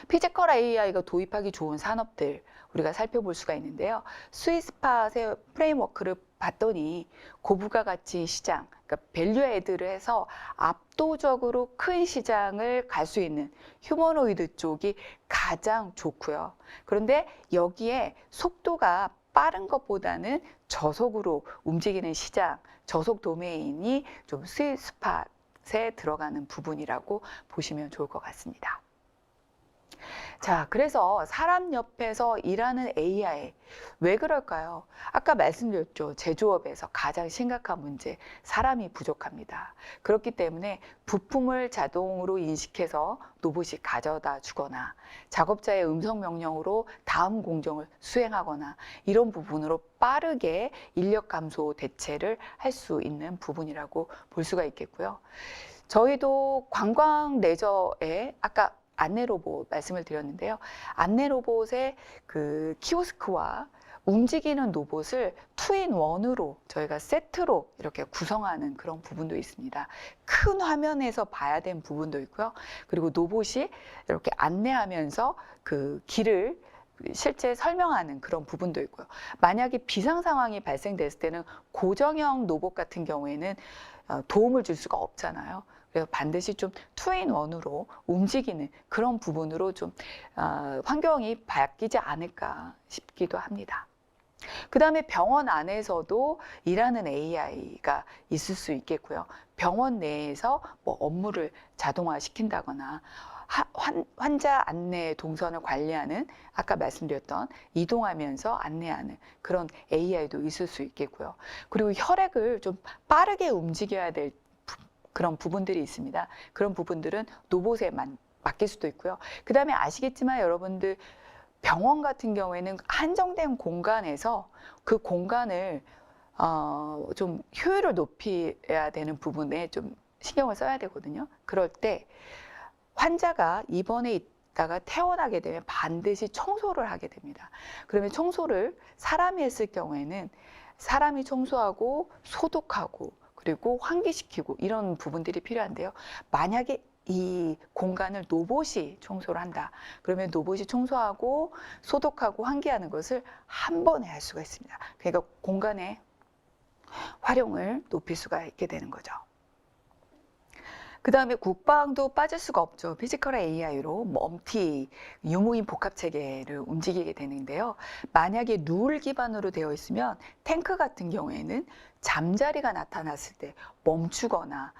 Speaker 2: 피지컬 AI가 도입하기 좋은 산업들 우리가 살펴볼 수가 있는데요. 스윗스팟의 프레임워크를 봤더니 고부가가치 시장, 그러니까 밸류 애드를 해서 압도적으로 큰 시장을 갈 수 있는 휴머노이드 쪽이 가장 좋고요. 그런데 여기에 속도가 빠른 것보다는 저속으로 움직이는 시장, 저속 도메인이 좀 스윗스팟에 들어가는 부분이라고 보시면 좋을 것 같습니다. 자, 그래서 사람 옆에서 일하는 AI, 왜 그럴까요? 아까 말씀드렸죠. 제조업에서 가장 심각한 문제, 사람이 부족합니다. 그렇기 때문에 부품을 자동으로 인식해서 로봇이 가져다 주거나 작업자의 음성 명령으로 다음 공정을 수행하거나 이런 부분으로 빠르게 인력 감소 대체를 할 수 있는 부분이라고 볼 수가 있겠고요. 저희도 관광 레저에 아까 안내 로봇 말씀을 드렸는데요. 안내 로봇의 그 키오스크와 움직이는 로봇을 2-in-1으로 저희가 세트로 이렇게 구성하는 그런 부분도 있습니다. 큰 화면에서 봐야 되는 부분도 있고요. 그리고 로봇이 이렇게 안내하면서 그 길을 실제 설명하는 그런 부분도 있고요. 만약에 비상 상황이 발생됐을 때는 고정형 로봇 같은 경우에는 도움을 줄 수가 없잖아요. 그래서 반드시 좀 2-in-1으로 움직이는 그런 부분으로 좀 환경이 바뀌지 않을까 싶기도 합니다. 그 다음에 병원 안에서도 일하는 AI가 있을 수 있겠고요. 병원 내에서 뭐 업무를 자동화 시킨다거나 환자 안내 동선을 관리하는 아까 말씀드렸던 이동하면서 안내하는 그런 AI도 있을 수 있겠고요. 그리고 혈액을 좀 빠르게 움직여야 될 그런 부분들이 있습니다. 그런 부분들은 로봇에 맡길 수도 있고요. 그 다음에 아시겠지만 여러분들 병원 같은 경우에는 한정된 공간에서 그 공간을 좀 효율을 높여야 되는 부분에 좀 신경을 써야 되거든요. 그럴 때 환자가 입원해 있다가 퇴원하게 되면 반드시 청소를 하게 됩니다. 그러면 청소를 사람이 했을 경우에는 사람이 청소하고 소독하고 그리고 환기시키고 이런 부분들이 필요한데요. 만약에 이 공간을 로봇이 청소를 한다. 그러면 로봇이 청소하고 소독하고 환기하는 것을 한 번에 할 수가 있습니다. 그러니까 공간의 활용을 높일 수가 있게 되는 거죠. 그 다음에 국방도 빠질 수가 없죠. 피지컬 AI로 멀티 유무인 복합 체계를 움직이게 되는데요. 만약에 룰 기반으로 되어 있으면 탱크 같은 경우에는 잠자리가 나타났을 때 멈추거나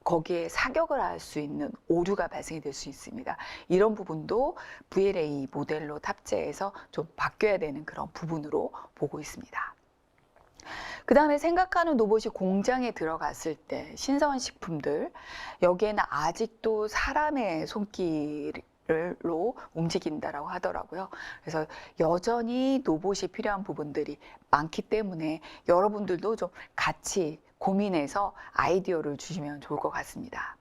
Speaker 2: 거기에 사격을 할 수 있는 오류가 발생이 될 수 있습니다. 이런 부분도 VLA 모델로 탑재해서 좀 바뀌어야 되는 그런 부분으로 보고 있습니다. 그 다음에 생각하는 로봇이 공장에 들어갔을 때 신선 식품들 여기에는 아직도 사람의 손길로 움직인다라고 하더라고요. 그래서 여전히 로봇이 필요한 부분들이 많기 때문에 여러분들도 좀 같이 고민해서 아이디어를 주시면 좋을 것 같습니다.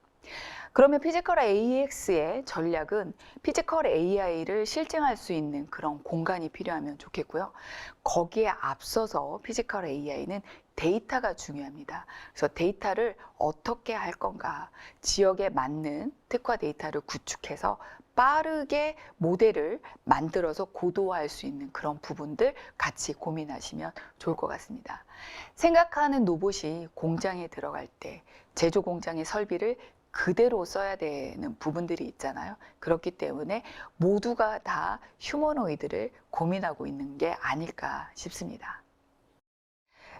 Speaker 2: 그러면 피지컬 AX의 전략은 피지컬 AI를 실증할 수 있는 그런 공간이 필요하면 좋겠고요. 거기에 앞서서 피지컬 AI는 데이터가 중요합니다. 그래서 데이터를 어떻게 할 건가, 지역에 맞는 특화 데이터를 구축해서 빠르게 모델을 만들어서 고도화할 수 있는 그런 부분들 같이 고민하시면 좋을 것 같습니다. 생각하는 로봇이 공장에 들어갈 때 제조 공장의 설비를 그대로 써야 되는 부분들이 있잖아요. 그렇기 때문에 모두가 다 휴머노이드를 고민하고 있는 게 아닐까 싶습니다.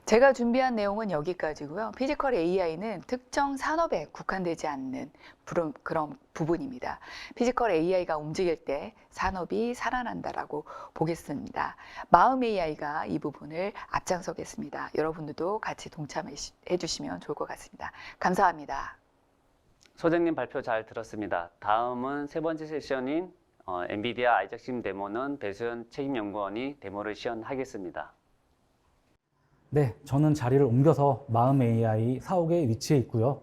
Speaker 2: 제가 준비한 내용은 여기까지고요. 피지컬 AI는 특정 산업에 국한되지 않는 그런 부분입니다. 피지컬 AI가 움직일 때 산업이 살아난다라고 보겠습니다. 마음 AI가 이 부분을 앞장서겠습니다. 여러분들도 같이 동참해 주시면 좋을 것 같습니다. 감사합니다.
Speaker 1: 소장님 발표 잘 들었습니다. 다음은 세 번째 세션인 엔비디아 아이작심 데모는 배수연 책임연구원이 데모를 시연하겠습니다.
Speaker 4: 네, 저는 자리를 옮겨서 마음 AI 사옥에 위치해 있고요.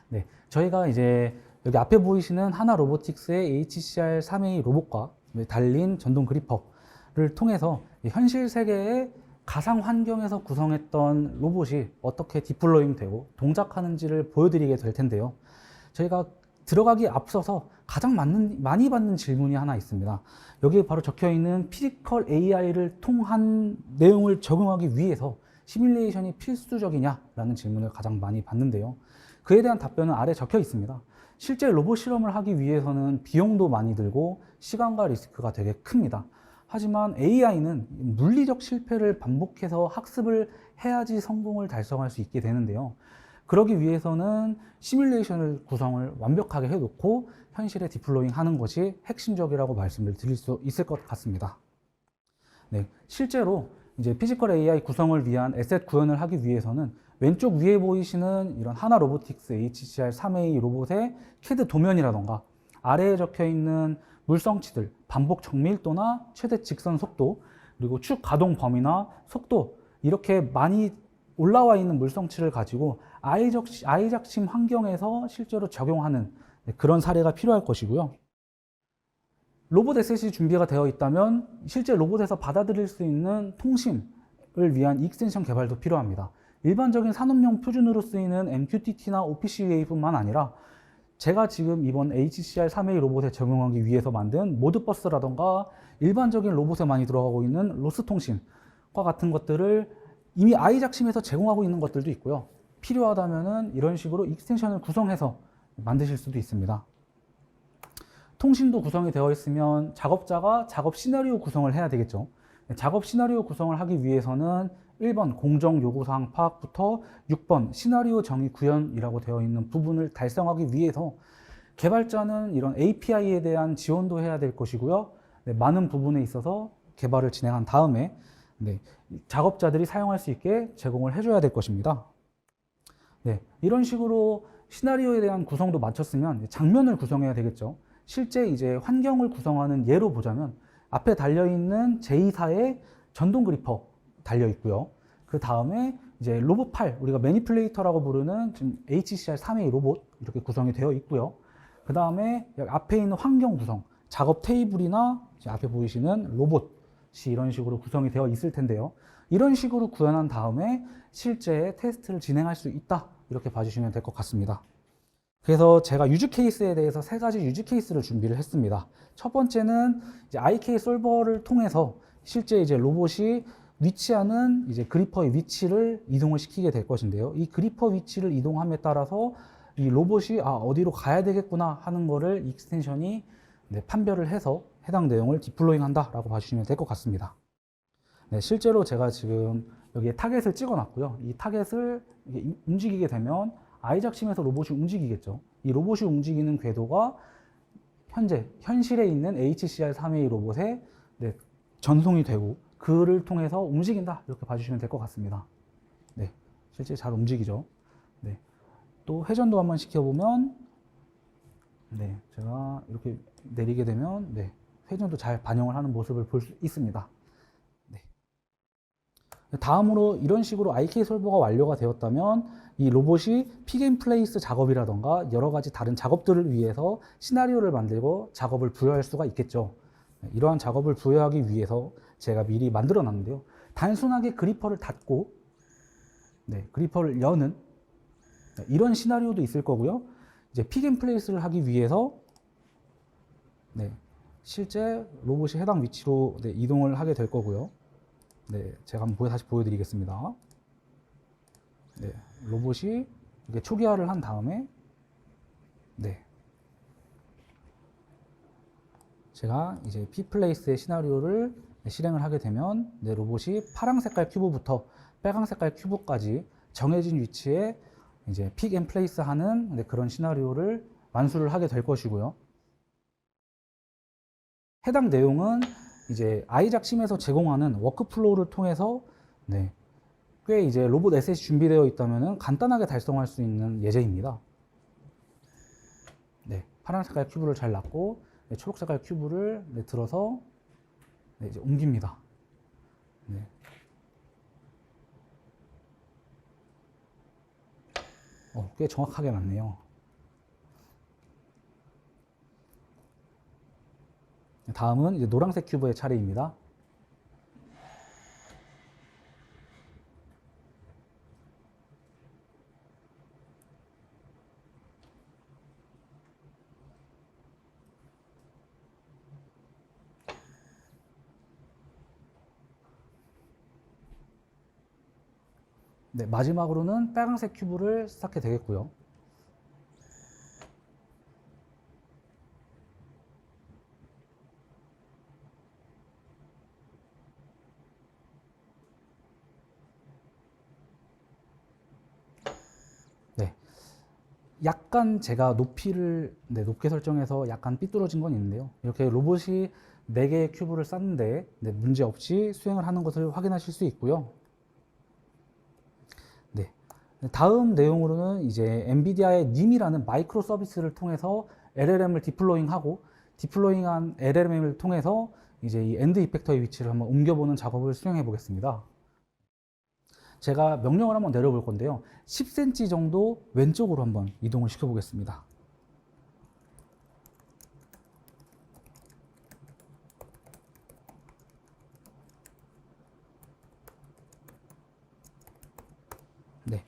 Speaker 4: 네, 저희가 이제 여기 앞에 보이시는 하나 로보틱스의 HCR 3A 로봇과 달린 전동 그리퍼를 통해서 현실 세계의 가상 환경에서 구성했던 로봇이 어떻게 디플로잉 되고 동작하는지를 보여드리게 될 텐데요. 저희가 들어가기 앞서서 가장 많이 받는 질문이 하나 있습니다. 여기에 바로 적혀 있는 피지컬 AI를 통한 내용을 적용하기 위해서 시뮬레이션이 필수적이냐라는 질문을 가장 많이 받는데요. 그에 대한 답변은 아래 적혀 있습니다. 실제 로봇 실험을 하기 위해서는 비용도 많이 들고 시간과 리스크가 되게 큽니다. 하지만 AI는 물리적 실패를 반복해서 학습을 해야지 성공을 달성할 수 있게 되는데요. 그러기 위해서는 시뮬레이션을 구성을 완벽하게 해놓고 현실에 디플로잉 하는 것이 핵심적이라고 말씀을 드릴 수 있을 것 같습니다. 네, 실제로 이제 피지컬 AI 구성을 위한 에셋 구현을 하기 위해서는 왼쪽 위에 보이시는 이런 하나 로보틱스 HCR 3A 로봇의 CAD 도면이라던가 아래에 적혀 있는 물성치들, 반복 정밀도나 최대 직선 속도, 그리고 축 가동 범위나 속도 이렇게 많이 올라와 있는 물성치를 가지고 아이작심 환경에서 실제로 적용하는 그런 사례가 필요할 것이고요. 로봇 에셋이 준비가 되어 있다면 실제 로봇에서 받아들일 수 있는 통신을 위한 익스텐션 개발도 필요합니다. 일반적인 산업용 표준으로 쓰이는 MQTT나 OPC-UA뿐만 아니라 제가 지금 이번 HCR 3A 로봇에 적용하기 위해서 만든 모드버스라던가 일반적인 로봇에 많이 들어가고 있는 로스 통신과 같은 것들을 이미 아이작심에서 제공하고 있는 것들도 있고요. 필요하다면 이런 식으로 익스텐션을 구성해서 만드실 수도 있습니다. 통신도 구성이 되어 있으면 작업자가 작업 시나리오 구성을 해야 되겠죠. 작업 시나리오 구성을 하기 위해서는 1번 공정 요구사항 파악부터 6번 시나리오 정의 구현이라고 되어 있는 부분을 달성하기 위해서 개발자는 이런 API에 대한 지원도 해야 될 것이고요. 네, 많은 부분에 있어서 개발을 진행한 다음에 네, 작업자들이 사용할 수 있게 제공을 해줘야 될 것입니다. 네, 이런 식으로 시나리오에 대한 구성도 마쳤으면 장면을 구성해야 되겠죠. 실제 이제 환경을 구성하는 예로 보자면 앞에 달려있는 제2사의 전동 그리퍼 달려 있고요. 그 다음에 이제 로봇 팔, 우리가 매니플레이터라고 부르는 지금 HCR 3A 로봇 이렇게 구성이 되어 있고요. 그 다음에 앞에 있는 환경 구성, 작업 테이블이나 앞에 보이시는 로봇이 이런 식으로 구성이 되어 있을 텐데요. 이런 식으로 구현한 다음에 실제 테스트를 진행할 수 있다. 이렇게 봐주시면 될 것 같습니다. 그래서 제가 유즈 케이스에 대해서 3가지 유즈 케이스를 준비를 했습니다. 첫 번째는 이제 IK 솔버를 통해서 실제 이제 로봇이 위치하는 이제 그리퍼의 위치를 이동을 시키게 될 것인데요. 이 그리퍼 위치를 이동함에 따라서 이 로봇이 어디로 가야 되겠구나 하는 거를 익스텐션이 네, 판별을 해서 해당 내용을 디플로잉 한다라고 봐주시면 될 것 같습니다. 네, 실제로 제가 지금 여기에 타겟을 찍어놨고요. 이 타겟을 움직이게 되면 아이작심에서 로봇이 움직이겠죠. 이 로봇이 움직이는 궤도가 현실에 있는 HCR 3A 로봇에 네, 전송이 되고 그를 통해서 움직인다 이렇게 봐주시면 될 것 같습니다. 네, 실제 잘 움직이죠. 네, 또 회전도 한번 시켜보면 네, 제가 이렇게 내리게 되면 네, 회전도 잘 반영을 하는 모습을 볼 수 있습니다. 네. 다음으로 이런 식으로 IK 솔버가 완료가 되었다면 이 로봇이 픽앤플레이스 작업이라던가 여러 가지 다른 작업들을 위해서 시나리오를 만들고 작업을 부여할 수가 있겠죠. 이러한 작업을 부여하기 위해서 제가 미리 만들어 놨는데요. 단순하게 그리퍼를 닫고 네, 그리퍼를 여는 이런 시나리오도 있을 거고요. 이제 픽앤플레이스를 하기 위해서 네, 실제 로봇이 해당 위치로 네, 이동을 하게 될 거고요. 네, 제가 한번 다시 보여드리겠습니다. 네, 로봇이 이렇게 초기화를 한 다음에 네, 제가 이제 P플레이스의 시나리오를 실행을 하게 되면 네, 로봇이 파란 색깔 큐브부터 빨강 색깔 큐브까지 정해진 위치에 이제 픽 앤 플레이스 하는 네, 그런 시나리오를 완수를 하게 될 것이고요. 해당 내용은 이제 아이작심에서 제공하는 워크플로우를 통해서 네, 꽤 이제 로봇 에셋이 준비되어 있다면 간단하게 달성할 수 있는 예제입니다. 네, 파란 색깔 큐브를 잘 놨고 네, 초록 색깔 큐브를 네, 들어서 네, 이제 옮깁니다. 네. 꽤 정확하게 맞네요. 다음은 이제 노란색 큐브의 차례입니다. 네, 마지막으로는 빨간색 큐브를 쌓게 되겠고요. 네, 약간 제가 높이를 네, 높게 설정해서 약간 삐뚤어진 건 있는데요. 이렇게 로봇이 4개의 큐브를 쌓는데 네, 문제없이 수행을 하는 것을 확인하실 수 있고요. 다음 내용으로는 이제 엔비디아의 님이라는 마이크로 서비스를 통해서 LLM을 디플로잉하고 디플로잉한 LLM을 통해서 이제 이 엔드 이펙터의 위치를 한번 옮겨보는 작업을 수행해 보겠습니다. 제가 명령을 한번 내려볼 건데요. 10cm 정도 왼쪽으로 한번 이동을 시켜 보겠습니다. 네.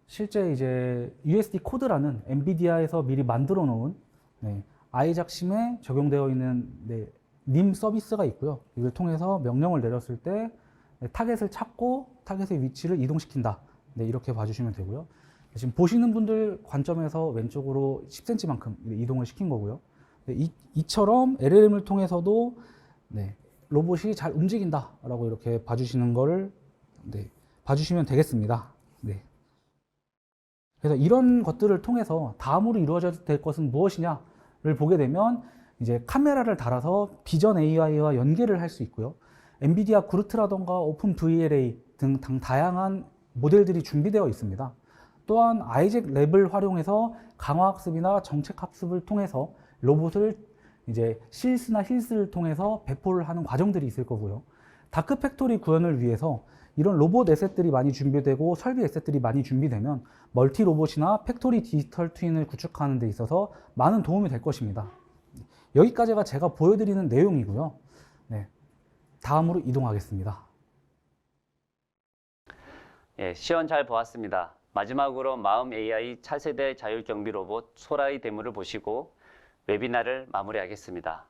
Speaker 4: 실제 이제 USD 코드라는 엔비디아에서 미리 만들어 놓은 네, 아이작심에 적용되어 있는 네, 님 서비스가 있고요. 이걸 통해서 명령을 내렸을 때 네, 타겟을 찾고 타겟의 위치를 이동시킨다. 네, 이렇게 봐주시면 되고요. 지금 보시는 분들 관점에서 왼쪽으로 10cm만큼 이동을 시킨 거고요. 네, 이처럼 LLM을 통해서도 네, 로봇이 잘 움직인다라고 이렇게 봐주시는 거를 네, 봐주시면 되겠습니다. 네. 그래서 이런 것들을 통해서 다음으로 이루어져야 될 것은 무엇이냐를 보게 되면 이제 카메라를 달아서 비전 AI와 연계를 할 수 있고요. 엔비디아 그루트라던가 오픈 VLA 등 다양한 모델들이 준비되어 있습니다. 또한 아이잭 랩을 활용해서 강화학습이나 정책학습을 통해서 로봇을 이제 실스나 힐스를 통해서 배포를 하는 과정들이 있을 거고요. 다크 팩토리 구현을 위해서 이런 로봇 에셋들이 많이 준비되고 설비 에셋들이 많이 준비되면 멀티 로봇이나 팩토리 디지털 트윈을 구축하는 데 있어서 많은 도움이 될 것입니다. 여기까지가 제가 보여드리는 내용이고요. 네, 다음으로 이동하겠습니다.
Speaker 1: 예, 시연 잘 보았습니다. 마지막으로 마음 AI 차세대 자율경비 로봇 소라의 데모를 보시고 웨비나를 마무리하겠습니다.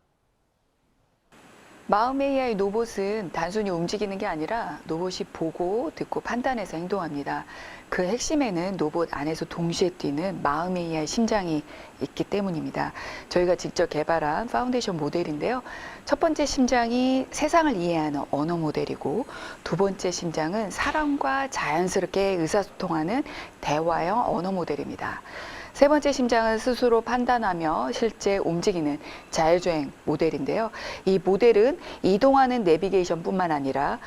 Speaker 2: 마음 AI 로봇은 단순히 움직이는 게 아니라 로봇이 보고 듣고 판단해서 행동합니다. 그 핵심에는 로봇 안에서 동시에 뛰는 마음 AI 심장이 있기 때문입니다. 저희가 직접 개발한 파운데이션 모델인데요. 첫 번째 심장이 세상을 이해하는 언어 모델이고, 두 번째 심장은 사람과 자연스럽게 의사소통하는 대화형 언어 모델입니다. 세 번째 심장은 스스로 판단하며 실제 움직이는 자율주행 모델인데요. 이 모델은 이동하는 내비게이션뿐만 아니라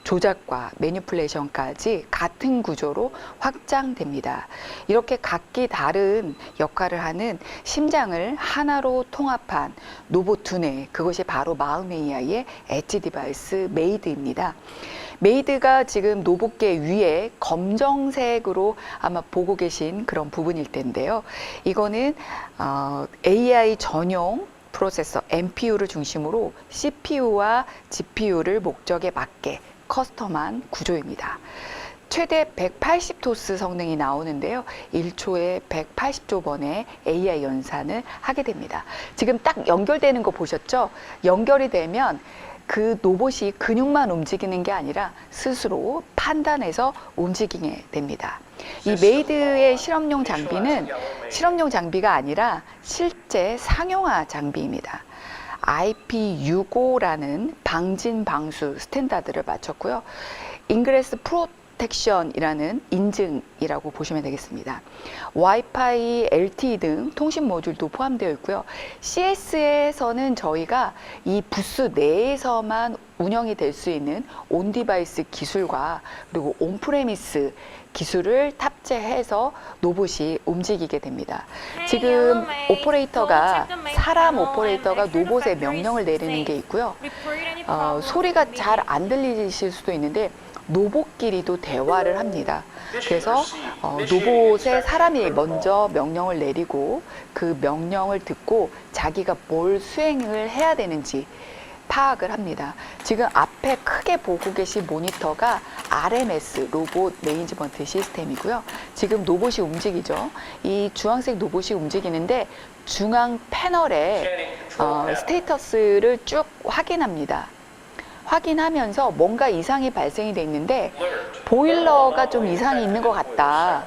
Speaker 2: 조작과 매니플레이션까지 같은 구조로 확장됩니다. 이렇게 각기 다른 역할을 하는 심장을 하나로 통합한 로봇 두뇌, 그것이 바로 마음 AI의 엣지 디바이스 메이드입니다. 메이드가 지금 로봇계 위에 검정색으로 아마 보고 계신 그런 부분일 텐데요. 이거는 AI 전용 프로세서 NPU를 중심으로 CPU와 GPU를 목적에 맞게 커스텀한 구조입니다. 최대 180토스 성능이 나오는데요. 1초에 180조 번의 AI 연산을 하게 됩니다. 지금 딱 연결되는 거 보셨죠? 연결이 되면 그 로봇이 근육만 움직이는 게 아니라 스스로 판단해서 움직이게 됩니다. 이 메이드의 실험용 장비는 실험용 장비가 아니라 실제 상용화 장비입니다. IP65라는 방진 방수 스탠다드를 마쳤고요. 인그레스 프로텍션이라는 인증이라고 보시면 되겠습니다. 와이파이, LTE 등 통신 모듈도 포함되어 있고요. CS에서는 저희가 이 부스 내에서만 운영이 될 수 있는 온디바이스 기술과 그리고 온프레미스 기술을 탑재해서 로봇이 움직이게 됩니다. 지금 오퍼레이터가 사람 오퍼레이터가 로봇에 명령을 내리는 게 있고요. 소리가 잘 안 들리실 수도 있는데 로봇끼리도 대화를 합니다. 그래서 로봇에 사람이 먼저 명령을 내리고 그 명령을 듣고 자기가 뭘 수행을 해야 되는지 파악을 합니다. 지금 앞에 크게 보고 계신 모니터가 RMS 로봇 매니지먼트 시스템이고요. 지금 로봇이 움직이죠. 이 주황색 로봇이 움직이는데 중앙 패널에 스테이터스를 쭉 확인합니다. 확인하면서 뭔가 이상이 발생이 돼 있는데 보일러가 좀 이상이 있는 것 같다.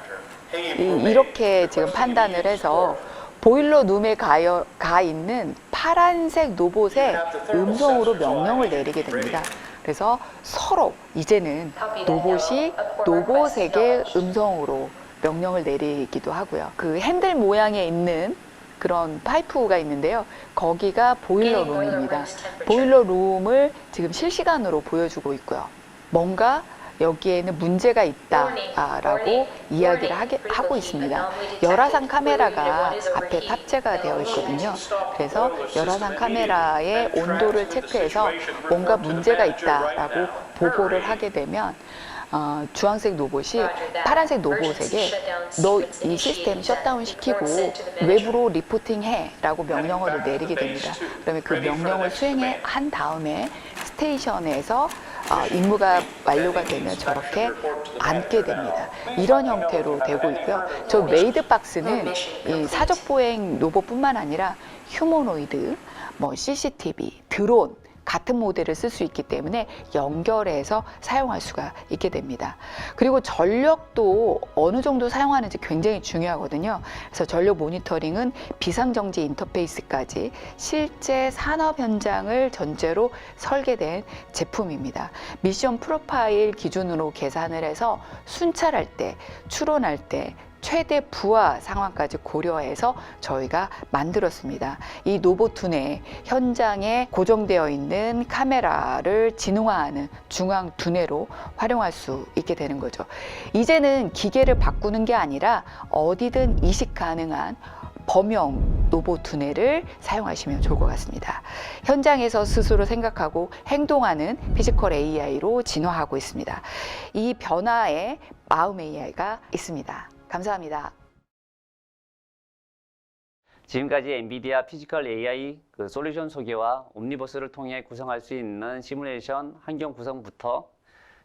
Speaker 2: 이렇게 지금 판단을 해서 보일러 룸에 가 있는 파란색 로봇에 음성으로 명령을 내리게 됩니다. 그래서 서로 이제는 로봇이 로봇에게 음성으로 명령을 내리기도 하고요. 그 핸들 모양에 있는 그런 파이프가 있는데요. 거기가 보일러 룸입니다. 보일러 룸을 지금 실시간으로 보여주고 있고요. 뭔가 여기에는 문제가 있다라고 이야기를 하고 있습니다. 열화상 카메라가 앞에 탑재가 되어 있거든요. 그래서 열화상 카메라의 온도를 체크해서 뭔가 문제가 있다라고 보고를 하게 되면 주황색 로봇이 파란색 로봇에게 너 이 시스템 셧다운 시키고 외부로 리포팅해 라고 명령어를 내리게 됩니다. 그러면 그 명령을 수행한 다음에 스테이션에서 임무가 완료가 되면 저렇게 앉게 됩니다. 이런 형태로 되고 있고요. 저 메이드 박스는 이 사적보행 로봇뿐만 아니라 휴머노이드, CCTV, 드론 같은 모델을 쓸 수 있기 때문에 연결해서 사용할 수가 있게 됩니다. 그리고 전력도 어느 정도 사용하는지 굉장히 중요하거든요. 그래서 전력 모니터링은 비상정지 인터페이스까지 실제 산업 현장을 전제로 설계된 제품입니다. 미션 프로파일 기준으로 계산을 해서 순찰할 때, 추론할 때, 최대 부하 상황까지 고려해서 저희가 만들었습니다. 이 로봇 두뇌, 현장에 고정되어 있는 카메라를 진동화하는 중앙 두뇌로 활용할 수 있게 되는 거죠. 이제는 기계를 바꾸는 게 아니라 어디든 이식 가능한 범용 로봇 두뇌를 사용하시면 좋을 것 같습니다. 현장에서 스스로 생각하고 행동하는 피지컬 AI로 진화하고 있습니다. 이 변화에 마음 AI가 있습니다. 감사합니다.
Speaker 1: 지금까지 엔비디아 피지컬 AI 솔루션 소개와 옴니버스를 통해 구성할 수 있는 시뮬레이션 환경 구성부터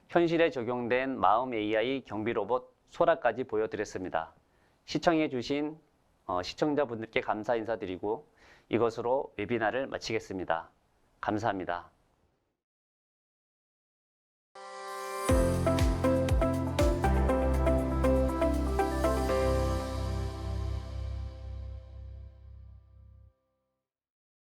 Speaker 1: 현실에 적용된 마음 AI 경비 로봇 소라까지 보여드렸습니다. 시청해 주신 시청자분들께 감사 인사드리고 이것으로 웨비나를 마치겠습니다. 감사합니다.